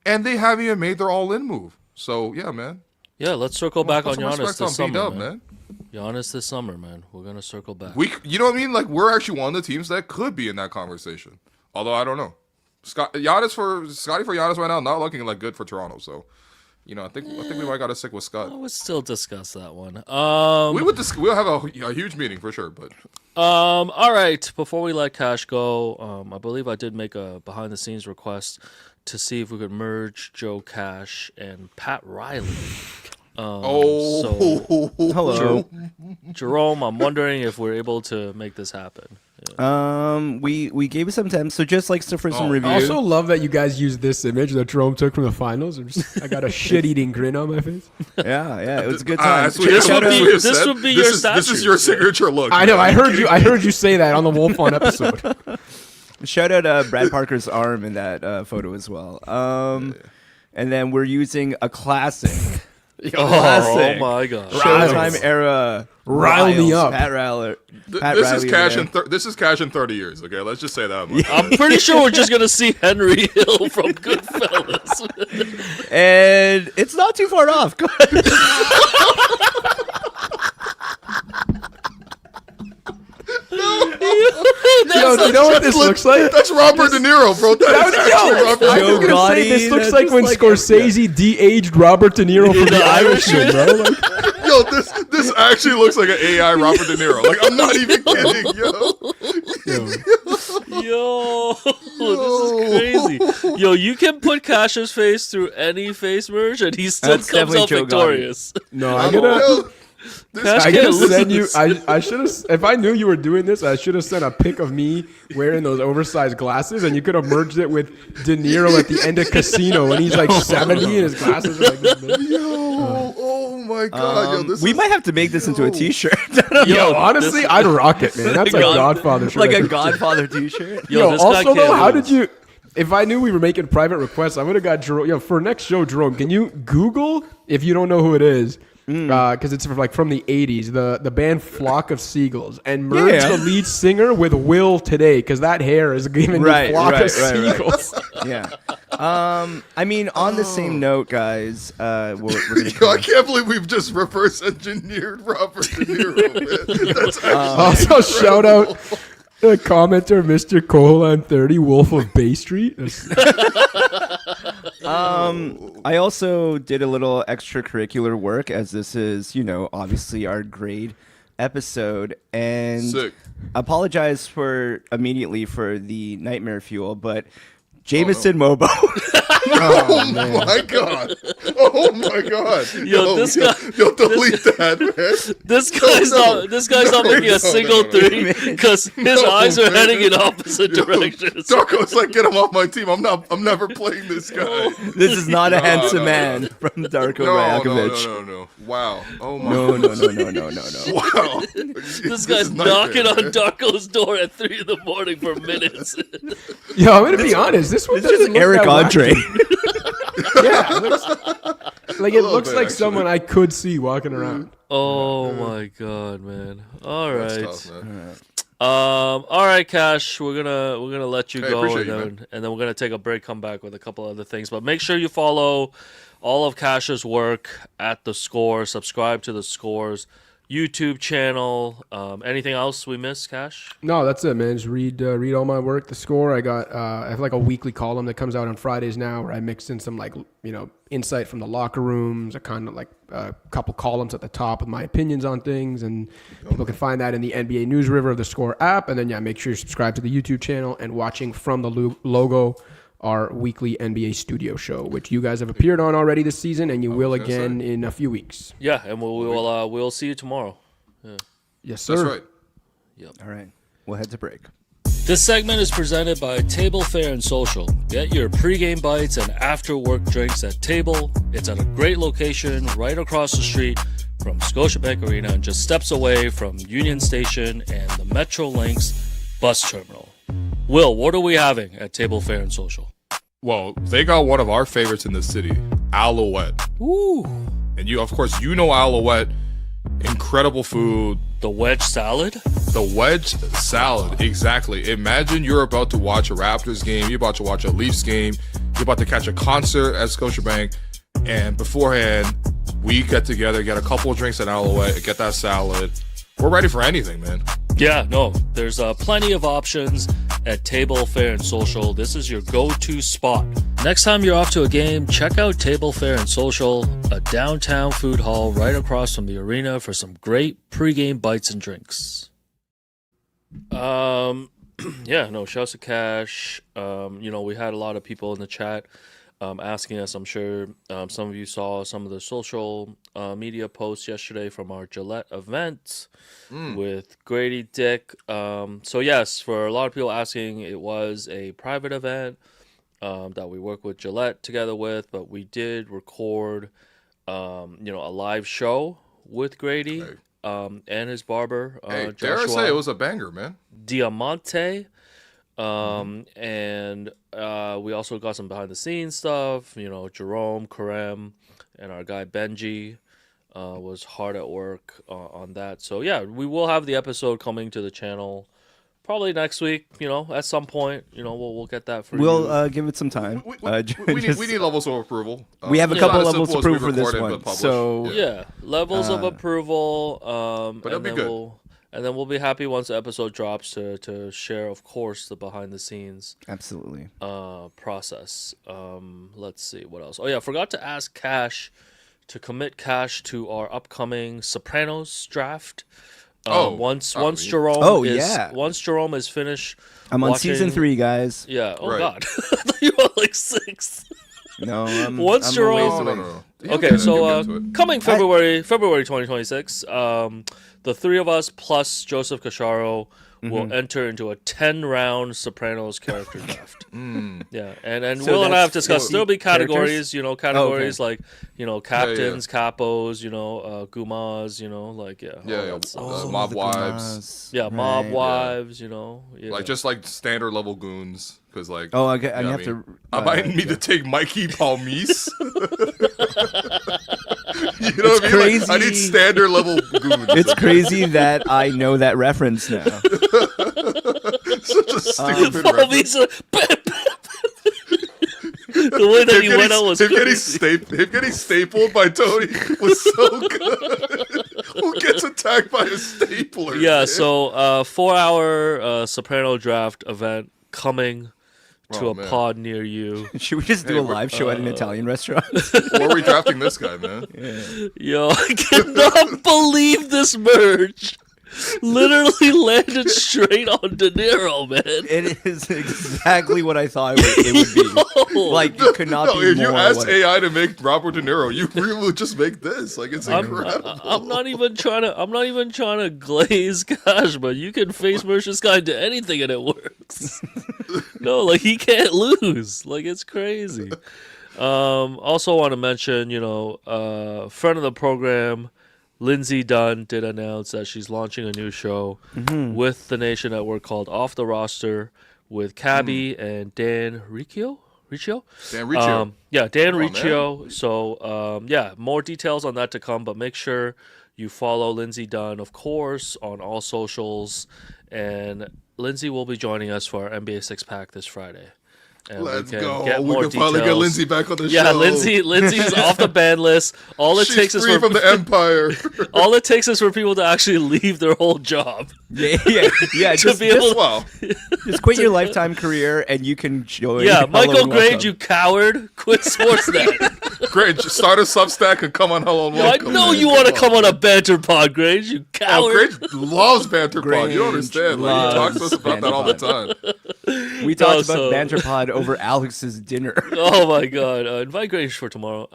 and they haven't even made their all-in move. So, yeah, man. Yeah, let's circle back on Put some Giannis respect this on summer, B-Dub, man. Giannis this summer, man. We're going to circle back. You know what I mean? Like, we're actually one of the teams that could be in that conversation. Although, I don't know. Scottie for Giannis right now, not looking like good for Toronto. So, you know, I think we might got to stick with Scott. I would still discuss that one. We'll have a huge meeting for sure, but all right. Before we let Cash go, I believe I did make a behind the scenes request to see if we could merge Joe Cash and Pat Riley. So Hello. Jerome, I'm wondering if we're able to make this happen. Yeah. We gave it some time, so just like for some review. I also love that you guys use this image that Jerome took from the finals. I got a shit-eating grin on my face. Yeah, it was a good time. This would be your statue. This is your signature look. I know. I heard you say that on the Wolf On episode. Shout out Brad Parker's arm in that photo as well. And then we're using a classic. Oh my god! Showtime era. Rile me up. Pat Riley. This is cash in 30 years. Okay, let's just say that much. I'm pretty sure we're just gonna see Henry Hill from Goodfellas, and it's not too far off. You know what this looks like? That's Robert De Niro, bro. I was gonna say this looks like when Scorsese de-aged Robert De Niro from The Irishman, bro. Like, Yo, this actually looks like an AI Robert De Niro. Like, I'm not even kidding, Yo, this is crazy. Yo, you can put Cash's face through any face merge, and he still comes out victorious. no, I'm gonna send you. I should have. If I knew you were doing this, I should have sent a pic of me wearing those oversized glasses, and you could have merged it with De Niro at the end of Casino when he's like 70 and his glasses are like this big. Oh my god, we might have to make this into a T-shirt. Yo, honestly, I'd rock it, man. That's like Godfather shirt. Like a Godfather T-shirt. Yo, also though, how did you? If I knew we were making private requests, I would have got Jerome. Yo, for next show, Jerome, can you Google if you don't know who it is? Because it's from the 80s, the band Flock of Seagulls, and merge the lead singer with Will today, because that hair is giving me Flock of Seagulls. Yeah. I mean, on the same note, guys, we're gonna I can't believe we've just reverse engineered Robert De Niro, man. That's also shout out the commenter, Mr. Koholan30, Wolf of Bay Street. I also did a little extracurricular work, as this is, obviously our grade episode, and Sick. apologize immediately for the nightmare fuel, but Jamison Mobo. Oh my god! Oh my god! Yo, this guy. Yo, delete that, man. This guy's not making a single three because his eyes are heading in opposite directions. Darko's like, get him off my team. I'm never playing this guy. This is not a handsome man from Darko Rajakovic. No. Wow. Oh my. No. Wow. This guy's knocking on Darko's door at 3 a.m. for minutes. Yo, I'm gonna be honest. This one doesn't look Eric that Andre. Yeah, it looks like someone I could see walking around. Oh my god, man! All right, That's tough, man. all right, Cash. We're gonna let you go, appreciate and then we're gonna take a break. Come back with a couple other things, but make sure you follow all of Cash's work at theScore. Subscribe to theScore's YouTube channel. Anything else we missed, Cash? No, that's it, man. Just read all my work. theScore. I have like a weekly column that comes out on Fridays now, where I mix in some insight from the locker rooms. A kind of like a couple columns at the top with my opinions on things, and people can find that in the NBA News River of theScore app. And then make sure you subscribe to the YouTube channel and watching from the logo our weekly NBA studio show, which you guys have appeared on already this season, and you will again in a few weeks. Yeah, and we'll see you tomorrow. Yeah. Yes, sir. That's right. Yep. All right. We'll head to break. This segment is presented by Table Fare and Social. Get your pregame bites and after-work drinks at Table. It's at a great location right across the street from Scotiabank Arena and just steps away from Union Station and the Metrolinx bus terminal. Will, what are we having at Table Fare and Social? Well, they got one of our favorites in the city, Alouette. Ooh. And you, of course, Alouette. Incredible food. The wedge salad? The wedge salad, exactly. Imagine you're about to watch a Raptors game, you're about to watch a Leafs game, you're about to catch a concert at Scotiabank, and beforehand, we get together, get a couple of drinks at Alouette, get that salad. We're ready for anything, man. Yeah, no, there's plenty of options at Table Fare and Social. This is your go-to spot. Next time you're off to a game, check out Table Fare and Social, a downtown food hall right across from the arena for some great pregame bites and drinks. Yeah, no, shouts to Cash. We had a lot of people in the chat asking us. I'm sure some of you saw some of the social media posts yesterday from our Gillette event with Gradey, Dick. So yes, for a lot of people asking, it was a private event that we work with Gillette together with, but we did record, a live show with Gradey and his barber, dare I say it was a banger, man. Diamante. And we also got some behind the scenes stuff. Jerome, Karem, and our guy Benji was hard at work on that. So yeah, we will have the episode coming to the channel probably next week. At some point, we'll get that for you. We'll give it some time. We need levels of approval. We have a couple levels of approval approval for this one. So yeah, levels of approval. But it'll be good. And then we'll be happy once the episode drops to share, of course, the behind-the-scenes absolutely process. Let's see, what else? Oh, yeah, I forgot to ask Cash to commit Cash to our upcoming Sopranos draft. Once Jerome is finished I'm on season 3, guys. Yeah, right. God. I thought you were like 6. No, I'm a ways away. No. Okay, so coming February 2026, the three of us plus Joseph Casciaro will enter into a 10-round Sopranos character draft. Yeah, and So Will and I have that's discussed. There'll be categories, characters? categories okay. like captains, capos, gumas, mob the wives. yeah, mob wives, Like just like standard level goons, because like okay, I have to. I might need to take Mikey Palmise. You know It's what I mean? crazy. Like, I need standard level goons. It's crazy that I know that reference now. Such a stupid reference. The way that he went out was him crazy. getting stapled by Tony was so good. Who gets attacked by a stapler? Yeah, man? so 4-hour Soprano draft event coming to a man. pod near you. Should we just do a live show at an Italian restaurant? Or are we drafting this guy, man? Yo, I cannot believe this merge literally landed straight on De Niro, man. It is exactly what I thought it would be. Like, it could not be if more. you ask AI to make Robert De Niro, you really would just make this. Like, it's incredible. I'm not even trying to glaze Cash, but you can face merge this guy into anything and it works. No, like he can't lose. Like it's crazy. Also want to mention, friend of the program, Lindsay Dunn did announce that she's launching a new show with the Nation Network called Off the Roster with Cabby and Dan Riccio. Dan Riccio. Dan Riccio. So, more details on that to come, but make sure you follow Lindsay Dunn, of course, on all socials. And Lindsay will be joining us for our NBA 6-pack this Friday. and Let's we can go. get We more can details. finally get Lindsay back on the Yeah, show. Lindsay's off the ban list. All it She's takes is free for from the Empire. all it takes is for people to actually leave their whole job. Yeah. To be able to, Well, Just quit your lifetime career and you can join. yeah, Hello Michael and Grade, Welcome. you coward, quit Sportsnet. great. Just start a Substack and come on Hello and Yo, I Welcome. know man. you want to come on a banter pod, Grade, you Oh, coward. Grange loves banter pod. You don't Grange understand. Like, he talks to us about that all the Banter time. We talked so- about Banter Pod over Alex's dinner. Oh my god! Invite Grace for tomorrow.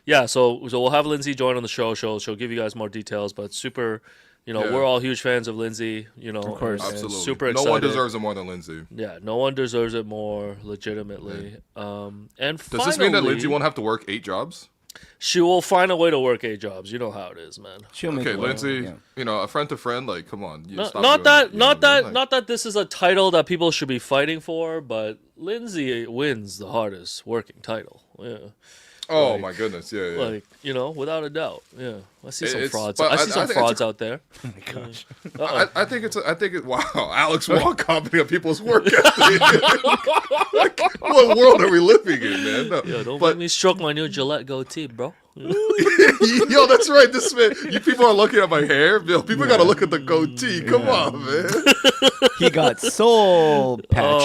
Yeah. So we'll have Lindsay join on the show. She'll give you guys more details. But super, Yeah. we're all huge fans of Lindsay. Of course. Absolutely. super No excited. one deserves it more than Lindsay. Yeah, no one deserves it more, legitimately. And Does this mean that Lindsay won't have to work 8 jobs? She will find a way to work 8 jobs. You know how it is, man. She'll make Okay, it work. Lindsay, Yeah. a friend to friend, like, come on. You stop Not doing that, you know what I mean? Like, not that this is a title that people should be fighting for, but Lindsay wins the hardest working title. Yeah. Oh, my goodness. Yeah. Without a doubt. Yeah, I see some It's- frauds. but I see I some think frauds out there. Oh my gosh. I think it's wow, Alex Wong commenting on people's work ethic. Like, what world are we living in, man? No. Yo, don't but make me stroke my new Gillette goatee, bro. yo, that's right. This man, you people are looking at my hair. Yo, people gotta look at the goatee. Come on, man. He got soul patch.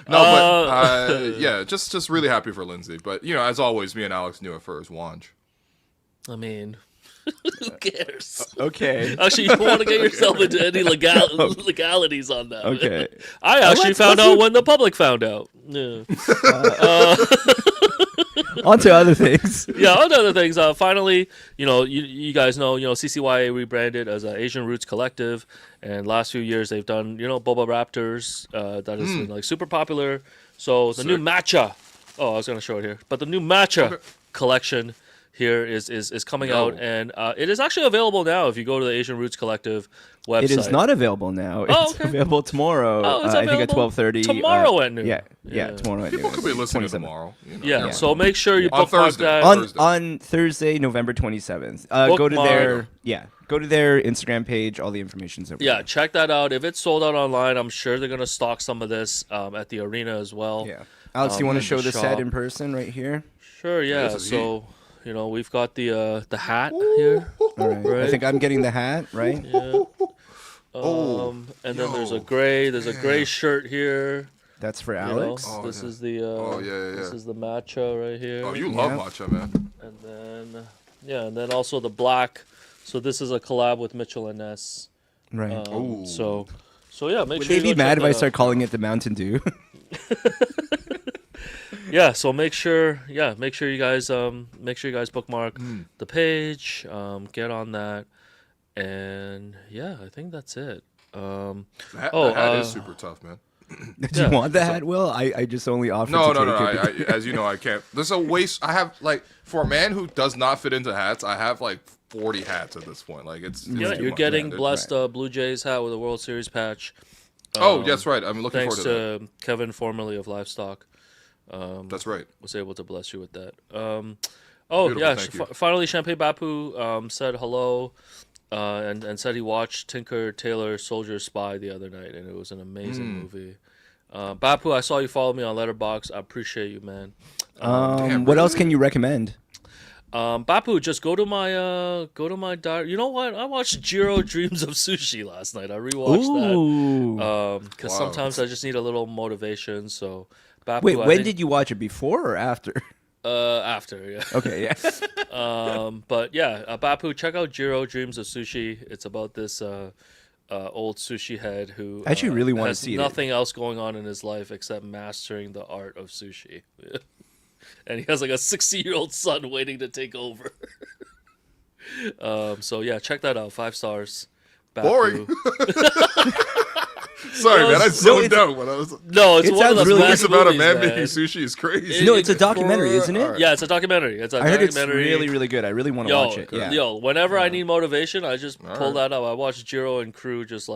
Yeah, just really happy for Lindsay. But as always, me and Alex knew it first. Wanj. I mean, who cares? Okay. Actually, you don't want to get yourself into any legalities on that. Okay. I actually let's- found let's out do- when the public found out. Yeah. On to other things. Yeah, on to other things. Finally, you guys know, CCYA rebranded as Asian Roots Collective, and last few years they've done, Boba Raptors, that has been like super popular. So the new matcha. Oh, I was gonna show it here, but the new matcha collection here is coming out, and it is actually available now if you go to the Asian Roots Collective website. It is not available now. It's okay. available tomorrow. Oh, it's I think at available 12:30. tomorrow at noon. Yeah, Yeah. tomorrow at noon. People could be listening 27th. tomorrow. Yeah, so make sure you On bookmark Thursday. that. On Thursday, November 27th. Go to their Instagram page. All the information's over Yeah, there. check that out. If it's sold out online, I'm sure they're gonna stock some of this at the arena as well. Yeah. Alex, do you want to in show the the set shop. in person right here? Sure, yeah. This is So, we've got the hat here. All right. Right. I think I'm getting the hat, right? Yeah. And then there's a gray shirt here. That's for you know. Alex. Oh, This yeah. is the this yeah. is the matcha right here. Oh, you love matcha, man. And then also the black. So this is a collab with Mitchell and Ness. Right. So yeah, make Would sure they you be go mad check if I that start out. calling it the Mountain Dew? Yeah, so make sure you guys bookmark the page, get on that, and yeah, I think that's it. The hat is super tough, man. Do you want the hat, Will? I just only offered No. to take it. As you know, I can't. There's a waste. I have for a man who does not fit into hats. I have 40 hats at this point. It's Yeah, too you're much, getting man. blessed Blue Jays hat with a World Series patch. Oh, that's right. I'm looking Thanks forward to that. to Kevin, formerly of Livestock, That's right. was able to bless you with that. Beautiful, thank you. Finally, Champagne Bapu said hello, and said he watched Tinker Tailor Soldier Spy the other night, and it was an amazing movie. Bapu, I saw you follow me on Letterboxd. I appreciate you, man. Damn, What else really? can you recommend? Bapu, just go to my diary. You know what? I watched Jiro Dreams of Sushi last night. I rewatched Ooh. that because Wow. sometimes I just need a little motivation. So, Bapu, Wait, I when think, did you watch it? Before or after? after? Yeah. Okay, yeah. But yeah, Bapu, check out Jiro Dreams of Sushi. It's about this old sushi head who I actually really wanna has see it. nothing else going on in his life except mastering the art of sushi. And he has a 60-year-old son waiting to take over. So yeah, check that out. 5 stars. Bapu. Boring. Sorry, man. I zoned out when I was. No, it's It one of sounds those really massive About a movies, man man. making sushi is crazy. No, it's a documentary, isn't it? Yeah, it's a documentary. It's a I heard it's documentary. really, really good. I really want to watch it. Yeah. Whenever I need motivation, I just pull right. that up. I watch Jiro and crew just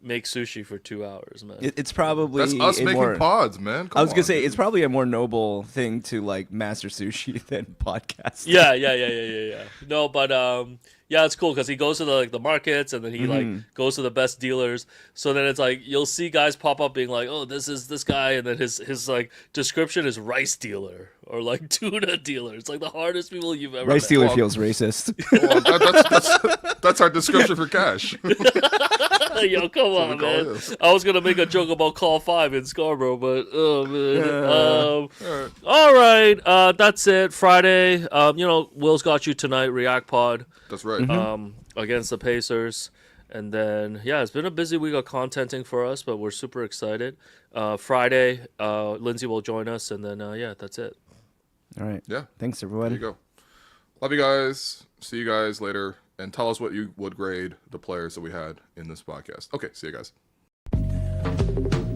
make sushi for 2 hours, man. It's probably That's us a making more, pods, man. Come I was gonna on, say dude. it's probably a more noble thing to master sushi than podcast. Yeah. No, but Yeah, it's cool because he goes to the markets and then he goes to the best dealers. So then it's like you'll see guys pop up being like, "Oh, this is this guy," and then his like description is rice dealer or like tuna dealer. It's like the hardest people you've ever Rice met. dealer feels racist. Well, that's our description for Cash. Yo, come on, call man. this. I was gonna make a joke about Call 5 in Scarborough, but oh man. All right, that's it. Friday. Will's got you tonight. React Pod. That's right. Against the Pacers. And then, it's been a busy week of contenting for us, but we're super excited. Friday, Lindsay will join us, and then, that's it. All right. Yeah. Thanks, There everybody. you go. Love you guys. See you guys later. And tell us what you would grade the players that we had in this podcast. Okay, see you guys.